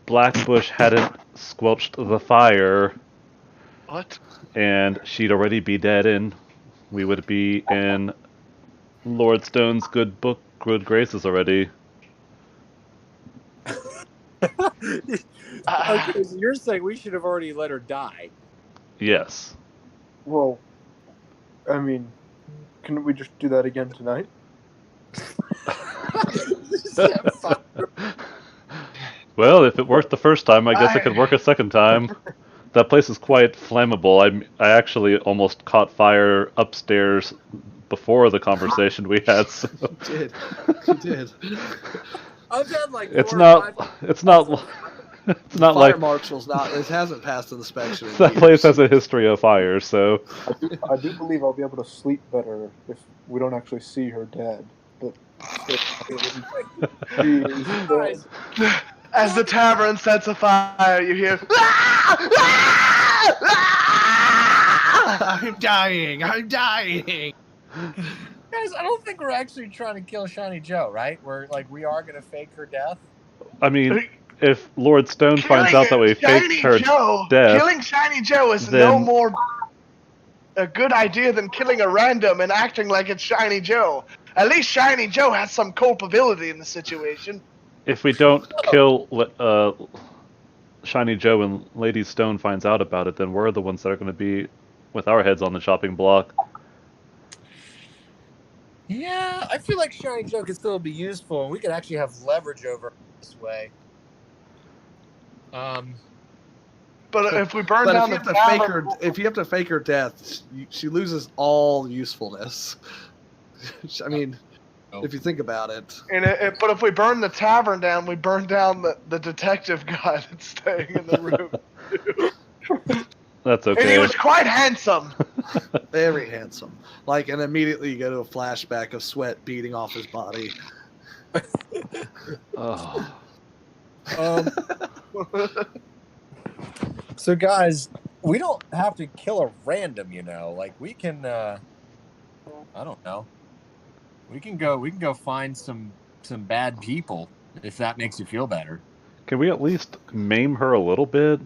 B: Blackbush hadn't squelched the fire
C: What?
B: and she'd already be dead, and we would be in Lord Stone's good graces already.
D: Okay, so you're saying we should have already let her die?
B: Yes.
E: Well, I mean, can we just do that again tonight?
B: Well, if it worked the first time, I guess it could work a second time. That place is quite flammable. I actually almost caught fire upstairs before the conversation we had. So.
A: You did.
D: I've had like
B: It's
D: 4 or
B: not
D: 5
B: it's not
A: Fire
B: like
A: marshal's not. It hasn't passed inspection. in
B: that
A: years.
B: place has a history of fire. So
E: I do believe I'll be able to sleep better if we don't actually see her dead. But
D: Guys,
C: As the tavern sets afire, you hear,
F: I'm dying. I'm dying.
D: guys, I don't think we're actually trying to kill Shiny Joe, right? We are gonna fake her death.
B: I mean, if Lord Stone finds out that we faked her death,
C: killing Shiny Joe is
B: then-
C: no more a good idea than killing a random and acting like it's Shiny Joe. At least Shiny Joe has some culpability in the situation.
B: if we don't kill Shiny Joe and Lady Stone finds out about it, then we're the ones that are going to be with our heads on the chopping block.
D: Yeah, I feel like Shiny Joe could still be useful, and we could actually have leverage over her this way.
C: But if we burn
A: But
C: down
A: if
C: the
A: you have to fake
C: tavern,
A: her, if you have to fake her death, she loses all usefulness. I mean, if you think about it.
C: but if we burn the tavern down, we burn down the detective guy that's staying in the room.
B: That's
C: And he
B: okay.
C: was quite handsome.
A: Very handsome. And immediately you go to a flashback of sweat beating off his body.
B: Oh.
D: So, guys, we don't have to kill a random, you know. We can, I don't know. We can go find some bad people if that makes you feel better.
B: Can we at least maim her a little bit?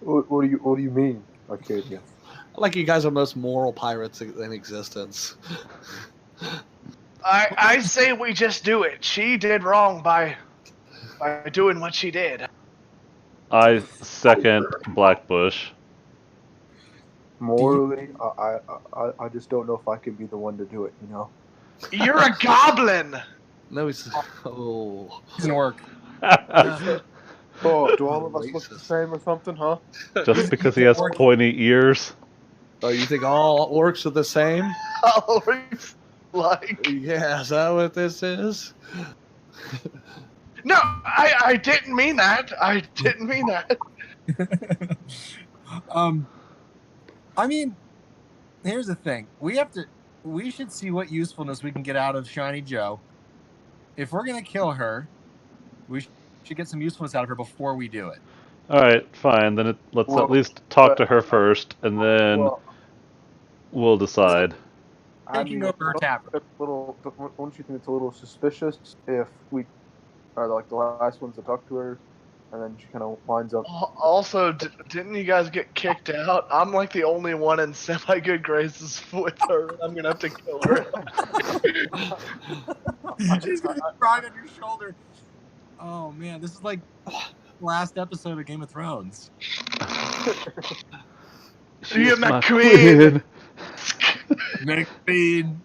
E: what do you mean, Arcadia?
A: Like you guys are the most moral pirates in existence.
C: I say we just do it. She did wrong by doing what she did.
B: I second Blackbush.
E: Morally, I just don't know if I could be the one to do it. You know.
C: You're a goblin.
A: No, he's. Oh.
D: Doesn't work.
E: Oh, do all of us look the same or something, huh?
B: Just because he has pointy ears.
A: Oh, you think all orcs are the same? Yeah, is that what this is?
C: No, I didn't mean that. I didn't mean that.
D: I mean, here's the thing. We should see what usefulness we can get out of Shiny Joe. If we're gonna kill her, we should get some usefulness out of her before we do it.
B: All right, fine. Then let's at least talk to her first, and then we'll decide.
D: taking over her tavern.
E: Don't you think it's a little suspicious if we are like the last ones to talk to her, and then she kind of winds up?
C: Also, didn't you guys get kicked out? I'm like the only one in semi-good graces with her. I'm gonna have to kill her.
D: She's gonna be crying on your shoulder. Oh man, this is like last episode of Game of Thrones.
C: You're
B: She's
C: my
B: my
C: queen.
D: McQueen.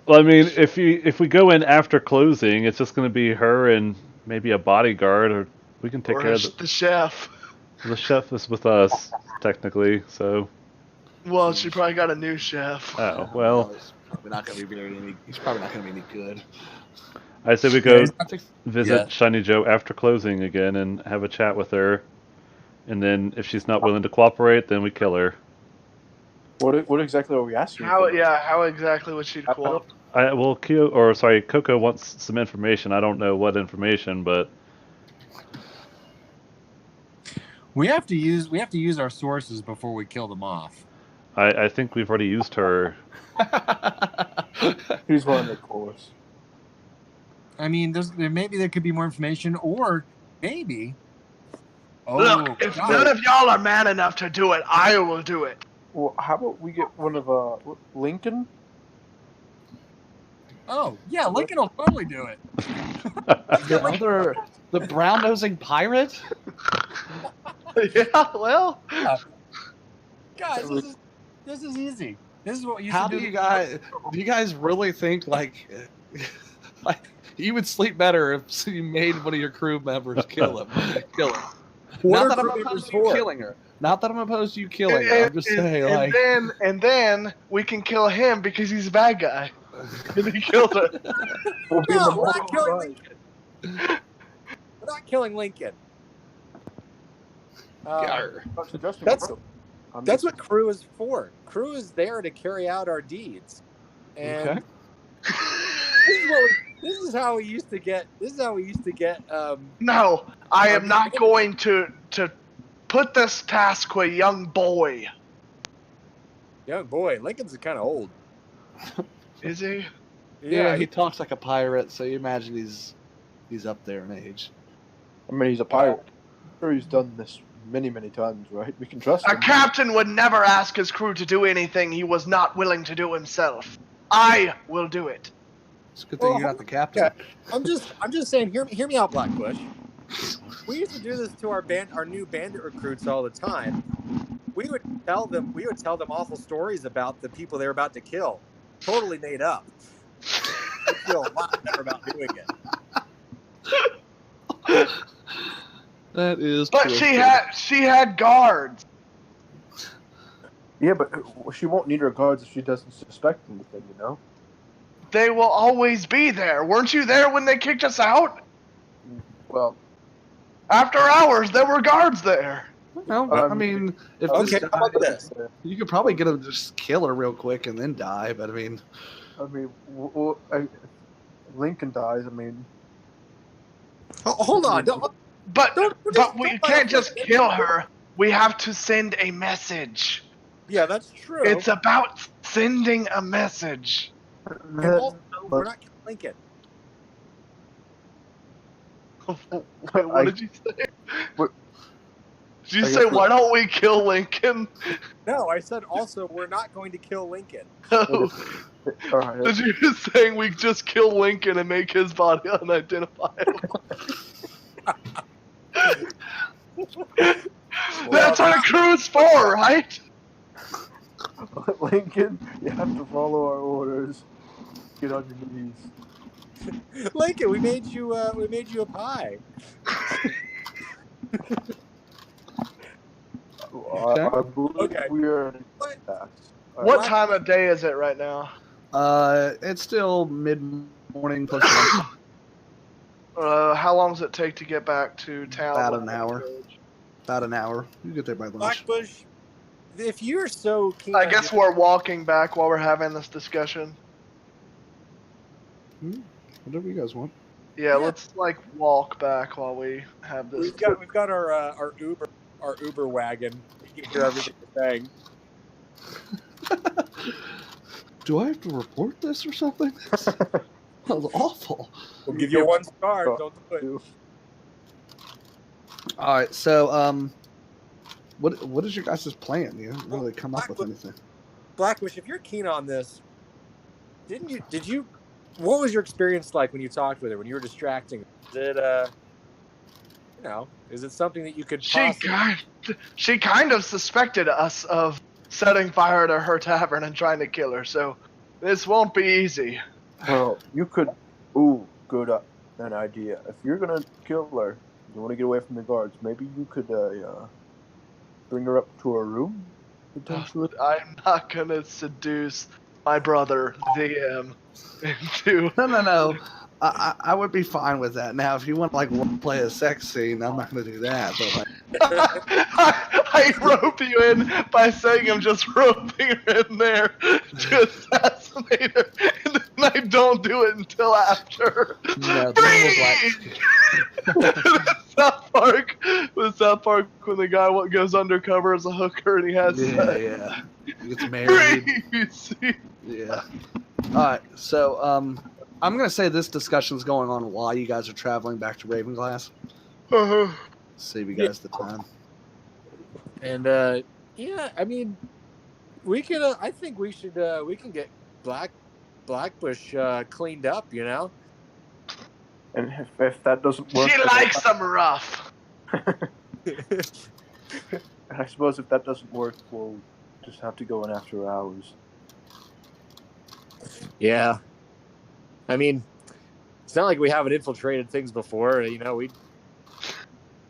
B: Well, I mean, if we go in after closing, it's just going to be her and maybe a bodyguard, or we can take
C: Or
B: care of
C: the chef.
B: the chef is with us technically. So,
C: Well, she probably got a new chef.
B: oh well.
A: He's probably not going to be He's probably not going to be any good.
B: I say we go
A: I think
B: visit
D: Yeah.
B: Shiny Joe after closing again and have a chat with her, and then if she's not willing to cooperate, then we kill her.
E: What exactly are we asking?
C: How
E: for?
C: how exactly would she quote?
B: Coco wants some information. I don't know what information, but
D: We have to use our sources before we kill them off.
B: I think we've already used her.
E: He's running the course.
D: I mean, there could be more information, or maybe. Oh,
C: Look, if
D: God.
C: none of y'all are man enough to do it, I will do it.
E: Well, how about we get one of Lincoln?
D: Oh, yeah, Lincoln will totally do it.
A: the brown nosing pirate.
C: Yeah, well,
D: Guys, this is easy. This is what you
A: How
D: should
A: do you guys really think like you would sleep better if you made one of your crew members kill him?
D: What
A: Not that
D: are
A: I'm
D: crew
A: opposed
D: members
A: to you
D: for?
A: killing her. Not that I'm opposed to you killing her. I'm just saying, like,
C: and then we can kill him because he's a bad guy. And he killed her.
E: We'll be in
D: No,
E: the
D: we're not
E: moral
D: killing
E: right.
D: Lincoln. We're not killing Lincoln.
E: Not suggesting
D: That's-
E: kill. I'm
D: That's
E: just-
D: what crew is for. Crew is there to carry out our deeds. And
A: Okay.
D: this is how we used to get.
C: No, I am not going to put this task to a young boy.
D: Young boy, Lincoln's kind of old.
C: Is he?
A: Yeah, he talks like a pirate, so you imagine he's up there in age.
E: I mean, he's a pirate. I'm sure he's done this many times, right? We can trust
C: A
E: him.
C: captain would never ask his crew to do anything he was not willing to do himself. I will do it.
A: It's a good thing you're not the captain.
D: yeah. I'm just saying. Hear me out, Blackbush. We used to do this to our new bandit recruits all the time. We would tell them awful stories about the people they were about to kill, totally made up. I feel a lot better about doing it.
A: That is.
C: But
A: twisted.
C: she had guards.
E: Yeah, but she won't need her guards if she doesn't suspect anything, you know?
C: They will always be there. Weren't you there when they kicked us out?
E: Well,
C: After hours, there were guards there.
A: No, I mean, if
D: Okay,
A: this
D: how about this?
A: you could probably get him to just kill her real quick and then die. But I mean,
E: Lincoln dies. I mean,
D: Oh, hold on.
C: But
D: Don't
C: we
D: don't
C: can't
D: let
C: just
D: us-
C: kill her. We have to send a message.
D: Yeah, that's true.
C: It's about sending a message.
D: And also, we're not killing Lincoln.
C: Wait, what did you say?
E: What-
C: Did you
E: I
C: say,
E: guess
C: why don't we kill Lincoln?
D: No, I said also we're not going to kill Lincoln.
E: all right.
C: Did you just saying we just kill Lincoln and make his body unidentifiable? That's what a crew's for, right?
E: Lincoln, you have to follow our orders. Get on your knees.
D: Lincoln, we made you a pie.
E: I believe
D: Okay.
E: we are in
D: What?
E: fast.
C: What time of day is it right now?
A: it's still mid morning plus lunch.
C: How long does it take to get back to town?
A: About an hour. About an hour. You get there by lunch.
D: Blackbush, if you're so keen,
C: I
D: on
C: guess
D: doing-
C: we're walking back while we're having this discussion.
A: Whatever you guys want.
C: Yeah, let's like walk back while we have this.
D: we've got our Uber wagon. We can hear everything you're saying.
A: do I have to report this or something? That was awful.
D: We'll give you 1 star. Don't do it.
A: All right, so what is your guys' plan? You didn't really come up with anything.
D: Blackbush, if you're keen on this, did you what was your experience like when you talked with her, when you were distracting her? Did is it something that you could
C: She kind of suspected us of setting fire to her tavern and trying to kill her, so this won't be easy.
E: Well, you could. Good. An idea. If you're gonna kill her, you want to get away from the guards. Maybe you could bring her up to her room. Potentially.
C: I'm not gonna seduce my brother, DM, into.
A: No. I would be fine with that. Now, if you want to play a sex scene, I'm not going to do that. But
C: I rope you in by saying I'm just roping her in there to assassinate her, and then I don't do it until after.
A: No,
C: South Park, when the guy goes undercover as a hooker and he has
A: yeah, he gets married.
C: Crazy.
A: Yeah. All right, so I'm gonna say this discussion's going on while you guys are traveling back to Ravenglass. Save you guys the time.
D: And I mean, we could. I think we should. We can get Blackbush cleaned up.
E: And if that doesn't work,
C: She likes them rough.
E: I suppose if that doesn't work, we'll just have to go in after hours.
D: Yeah. I mean, it's not like we haven't infiltrated things before. We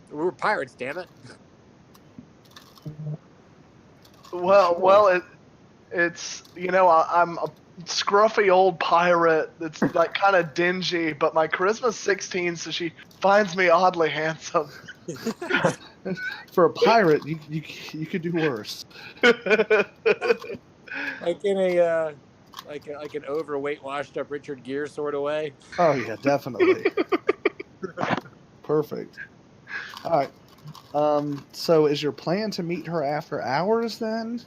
D: were pirates, damn it.
C: Well, it's I'm a scruffy old pirate that's like kind of dingy, but my charisma's 16, so she finds me oddly handsome.
A: For a pirate, you could do worse.
D: Like in a like an overweight, washed up Richard Gere sort of way.
A: Oh yeah, definitely. Perfect. All right. So is your plan to meet her after hours then?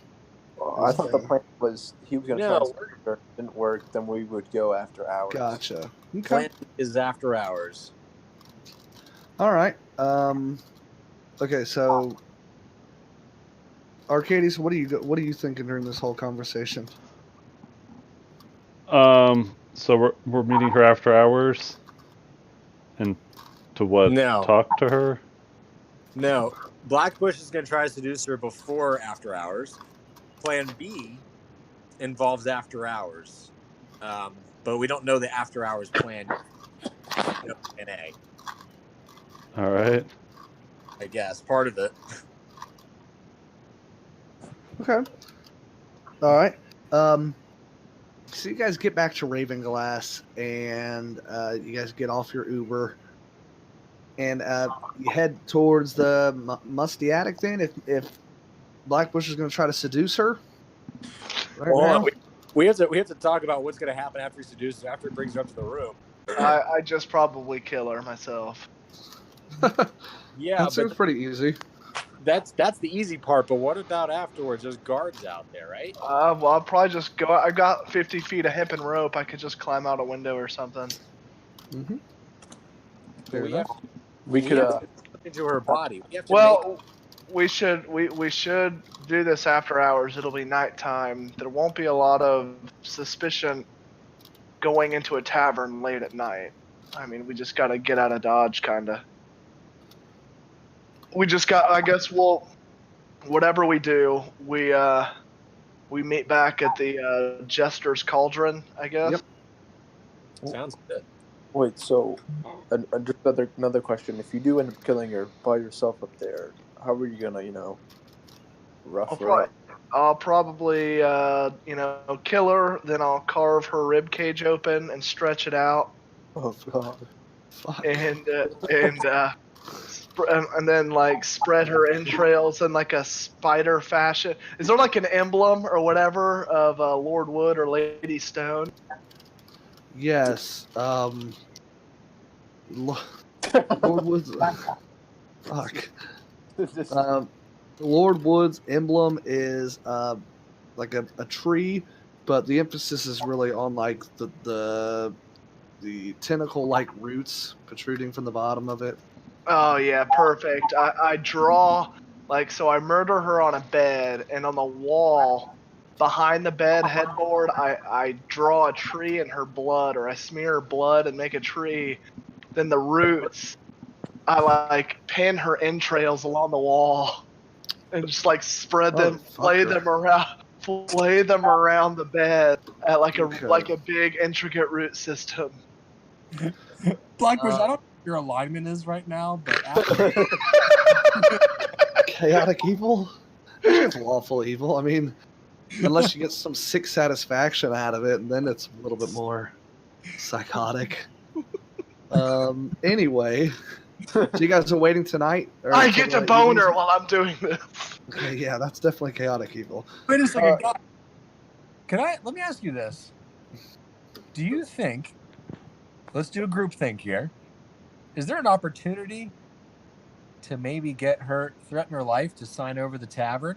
E: Well, I thought the plan was he was going to try to seduce her. If it didn't work, then we would go after hours.
A: Gotcha. Okay.
D: Plan is after hours.
A: All right. Okay, so Arcadius, what are you thinking during this whole conversation?
B: So we're meeting her after hours, and to what?
D: No.
B: Talk to her.
D: No, Blackbush is going to try to seduce her before after hours. Plan B involves after hours, but we don't know the after hours plan. Plan A.
B: All right.
D: I guess part of it.
A: Okay. All right. So you guys get back to Ravenglass, and you guys get off your Uber, and you head towards the Musty Attic. Then, if Blackbush is going to try to seduce her,
D: now? We have to talk about what's going to happen after he seduces her, after he brings her up to the room.
C: I just probably kill her myself.
D: Yeah,
A: that seems pretty easy.
D: That's the easy part, but what about afterwards? There's guards out there, right?
C: Well, I'll probably just go. I got 50 feet of hemp and rope. I could just climb out a window or something.
A: Mm-hmm.
E: We could
D: have to look into her body.
C: We should do this after hours. It'll be nighttime. There won't be a lot of suspicion going into a tavern late at night. I mean, we just got to get out of Dodge, kind of. I guess whatever we do, we meet back at the Jester's Cauldron, I guess.
A: Yep.
D: Sounds good.
E: Wait, so just another question. If you do end up killing her by yourself up there, how are you gonna, rough her up?
C: I'll probably, kill her. Then I'll carve her rib cage open and stretch it out.
E: Oh God!
A: Fuck.
C: And then spread her entrails in like a spider fashion. Is there like an emblem or whatever of Lord Wood or Lady Stone?
A: Yes. Lord Wood's. Fuck. Lord Wood's emblem is like a tree but the emphasis is really on like the tentacle like roots protruding from the bottom of it.
C: Oh yeah, perfect. I draw like so. I murder her on a bed, and on the wall behind the bed headboard, I draw a tree in her blood, or I smear her blood and make a tree. Then the roots, I like pin her entrails along the wall, and just like spread them, flay
A: Motherfucker.
C: them around the bed at like
A: Okay.
C: a big intricate root system.
G: Blackbush, I don't know what your alignment is right now, but after
A: Chaotic evil? It's lawful evil. I mean, unless you get some sick satisfaction out of it, and then it's a little bit more psychotic. Anyway, so you guys are waiting tonight? Or
C: I get to
A: evening?
C: boner while I'm doing this.
A: Okay, yeah, that's definitely chaotic evil.
G: wait a second, guys. Let me ask you this. Do you think, let's do a group think here. Is there an opportunity to maybe get her, threaten her life to sign over the tavern?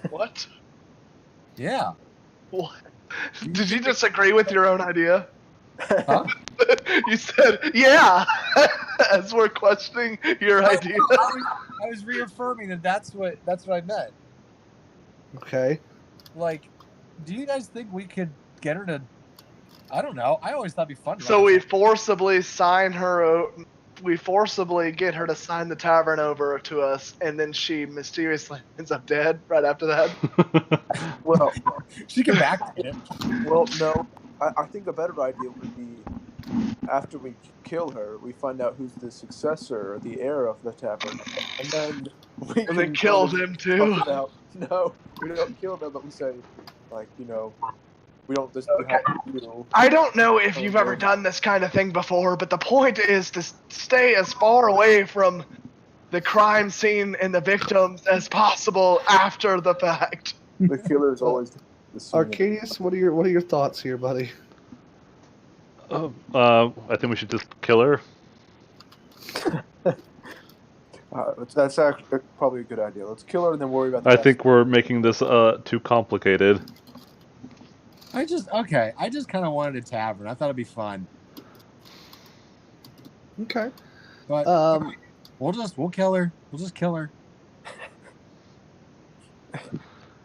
C: What?
G: Yeah.
C: What? Did you disagree with your own idea?
G: Huh?
C: You said, yeah, as we're questioning your idea.
G: I was reaffirming that's what I meant.
A: Okay.
G: Like, do you guys think we could get her to? I don't know. I always thought it'd be fun.
C: So we forcibly we forcibly get her to sign the tavern over to us, and then she mysteriously ends up dead right after that.
E: Well,
G: she can back it.
E: well, no. I think a better idea would be after we kill her, we find out who's the successor or the heir of the tavern, and then we
C: And then
E: can
C: kill
E: sort of
C: him too.
E: talk about- No, we don't kill them, but we say, like, we don't just
C: Okay.
E: have to.
C: I don't know if you've ever done this kind of thing before, but the point is to stay as far away from the crime scene and the victims as possible after the fact.
E: The killer's always the scene.
A: Arcadius, what are your thoughts here, buddy?
B: I think we should just kill her.
E: That's actually probably a good idea. Let's kill her and then worry about the
B: I
E: rest.
B: think we're making this too complicated.
G: I just kind of wanted a tavern. I thought it'd be fun.
A: Okay.
G: But we'll kill her. We'll just kill her.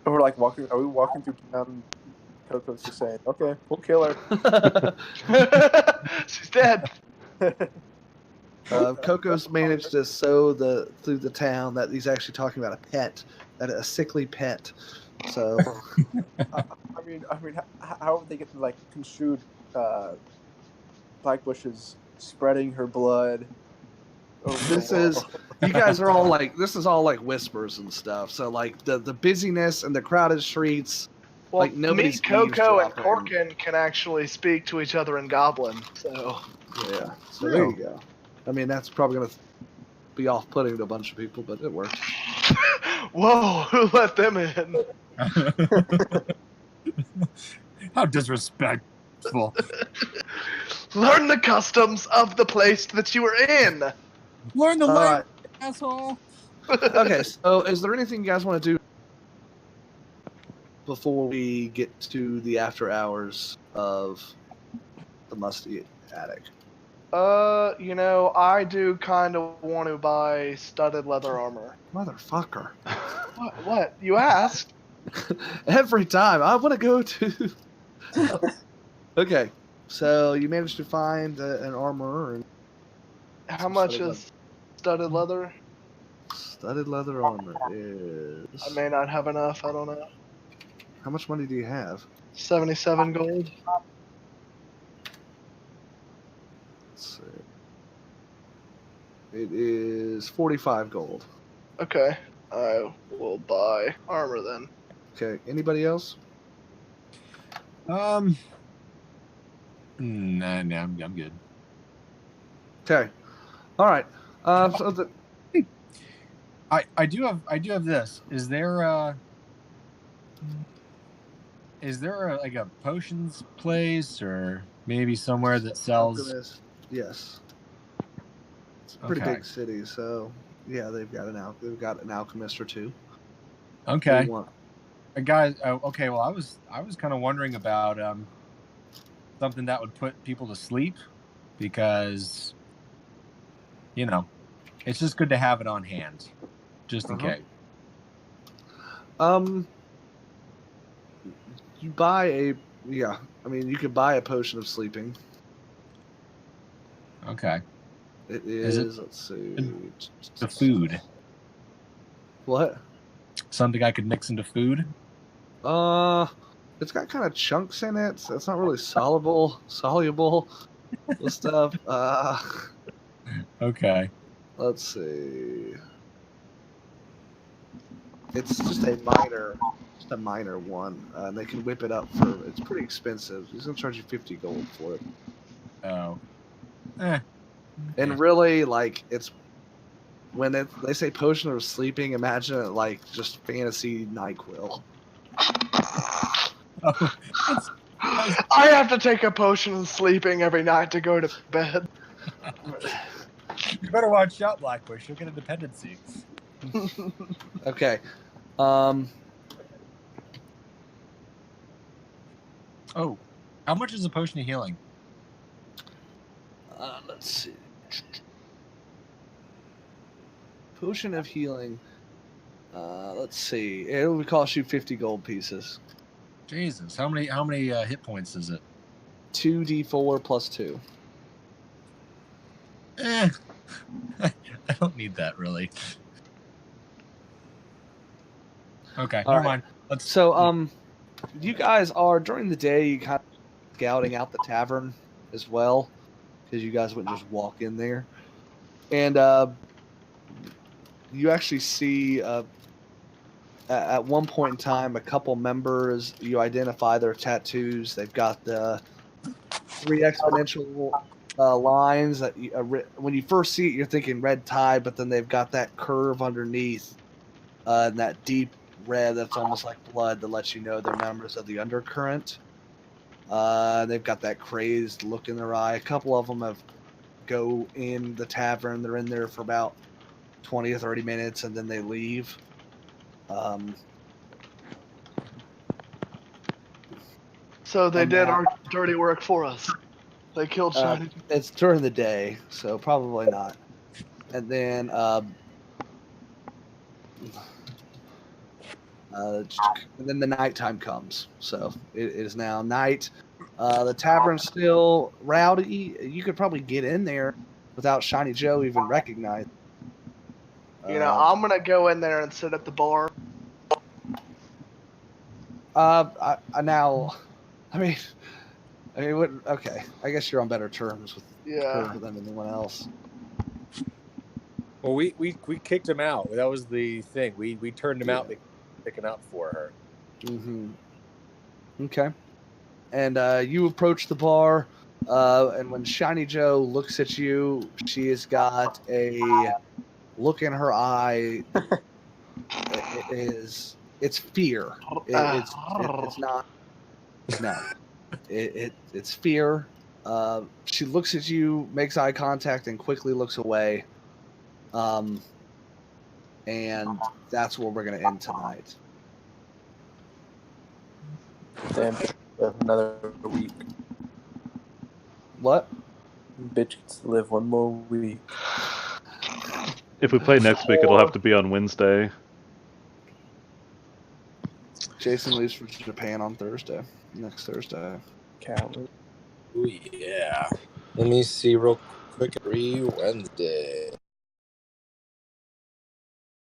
E: We're like walking. Are we walking through town? Coco's just saying, "Okay, we'll kill her."
C: She's dead.
A: Coco's managed to sow through the town that he's actually talking about a sickly pet. So,
E: I mean, how would they get like construed? Blackbush is spreading her blood. over
A: this
E: the
A: is
E: wall.
A: you guys are all like this is all like whispers and stuff. So like the busyness and the crowded streets.
C: Well,
A: Like, nobody's
C: me, Coco, and
A: eavesdropping.
C: Corkin can actually speak to each other in Goblin. So
A: Yeah. So there you go. I mean, that's probably gonna be off-putting to a bunch of people, but it worked.
C: whoa, who let them in?
G: How disrespectful.
C: Learn the customs of the place that you were in.
G: Learn the
A: All
G: way,
A: right.
G: asshole.
A: Okay. So, is there anything you guys want to do before we get to the after hours of the musty attic?
C: I do kind of want to buy studded leather armor.
A: Motherfucker.
C: What? You asked?
A: Every time I want to go to. Okay, so you managed to find an armor and
C: How much is studded leather?
A: studded leather armor is.
C: I may not have enough. I don't know.
A: How much money do you have?
C: 77 gold.
A: Let's see. It is 45 gold.
C: Okay. I will buy armor then.
A: Okay, anybody else?
G: Nah, I'm good.
A: Okay, all right. So the
G: I do have this. Is there a like a potions place or maybe somewhere that sells?
A: Alchemist, yes. It's a pretty
G: Okay.
A: big city, so yeah, they've got an alchemist or two.
G: Okay. Guys, okay. Well, I was kind of wondering about something that would put people to sleep, because it's just good to have it on hand, just in case.
A: You buy a you could buy a potion of sleeping.
G: Okay.
A: It
G: Is it
A: let's see.
G: the food?
A: What?
G: Something I could mix into food?
A: It's got kind of chunks in it, so it's not really soluble with stuff.
G: Okay.
A: Let's see. It's just a minor one. And they can whip it up for. It's pretty expensive. He's gonna charge you 50 gold for it.
G: Oh.
A: And really, like, it's when they say potion of sleeping, imagine it like just fantasy NyQuil.
G: Oh,
C: I have to take a potion of sleeping every night to go to bed.
G: you better watch out, Blackbush. You'll get a dependency.
A: Okay.
G: Oh, how much is a potion of healing?
A: Let's see. Potion of healing. Let's see. It would cost you 50 gold pieces.
G: Jesus, how many hit points is it?
A: 2d4 plus 2.
G: I don't need that really. Okay,
A: All
G: never
A: right.
G: mind.
A: So, you guys are during the day. You kind of scouting out the tavern as well, because you guys wouldn't just walk in there, and you actually see at one point in time a couple members. You identify their tattoos. They've got the 3 exponential lines that when you first see it, you're thinking red tide, but then they've got that curve underneath, and that deep red that's almost like blood that lets you know they're members of the undercurrent. They've got that crazed look in their eye. A couple of them go in the tavern. They're in there for about 20 or 30 minutes, and then they leave.
C: So they did our dirty work for us. They killed Shiny.
A: It's during the day, so probably not. And then the nighttime comes. So it is now night. The tavern's still rowdy. You could probably get in there without Shiny Joe even recognizing.
C: I'm gonna go in there and sit at the bar.
A: Okay. I guess you're on better terms with her than anyone else.
D: Well, we kicked him out. That was the thing. We turned him out, picking up for her.
A: Mm-hmm. Okay. And you approach the bar, and when Shiny Joe looks at you, she has got a look in her eye. It's fear. It's not. No. It's fear. She looks at you, makes eye contact, and quickly looks away. And that's where we're gonna end tonight.
E: Damn, another week.
A: What?
E: Bitch gets to live one more week.
B: If we play next week, it'll have to be on Wednesday.
A: Jason leaves for Japan on next Thursday.
E: Coward.
D: Oh yeah. Let me see real quick. Wednesday.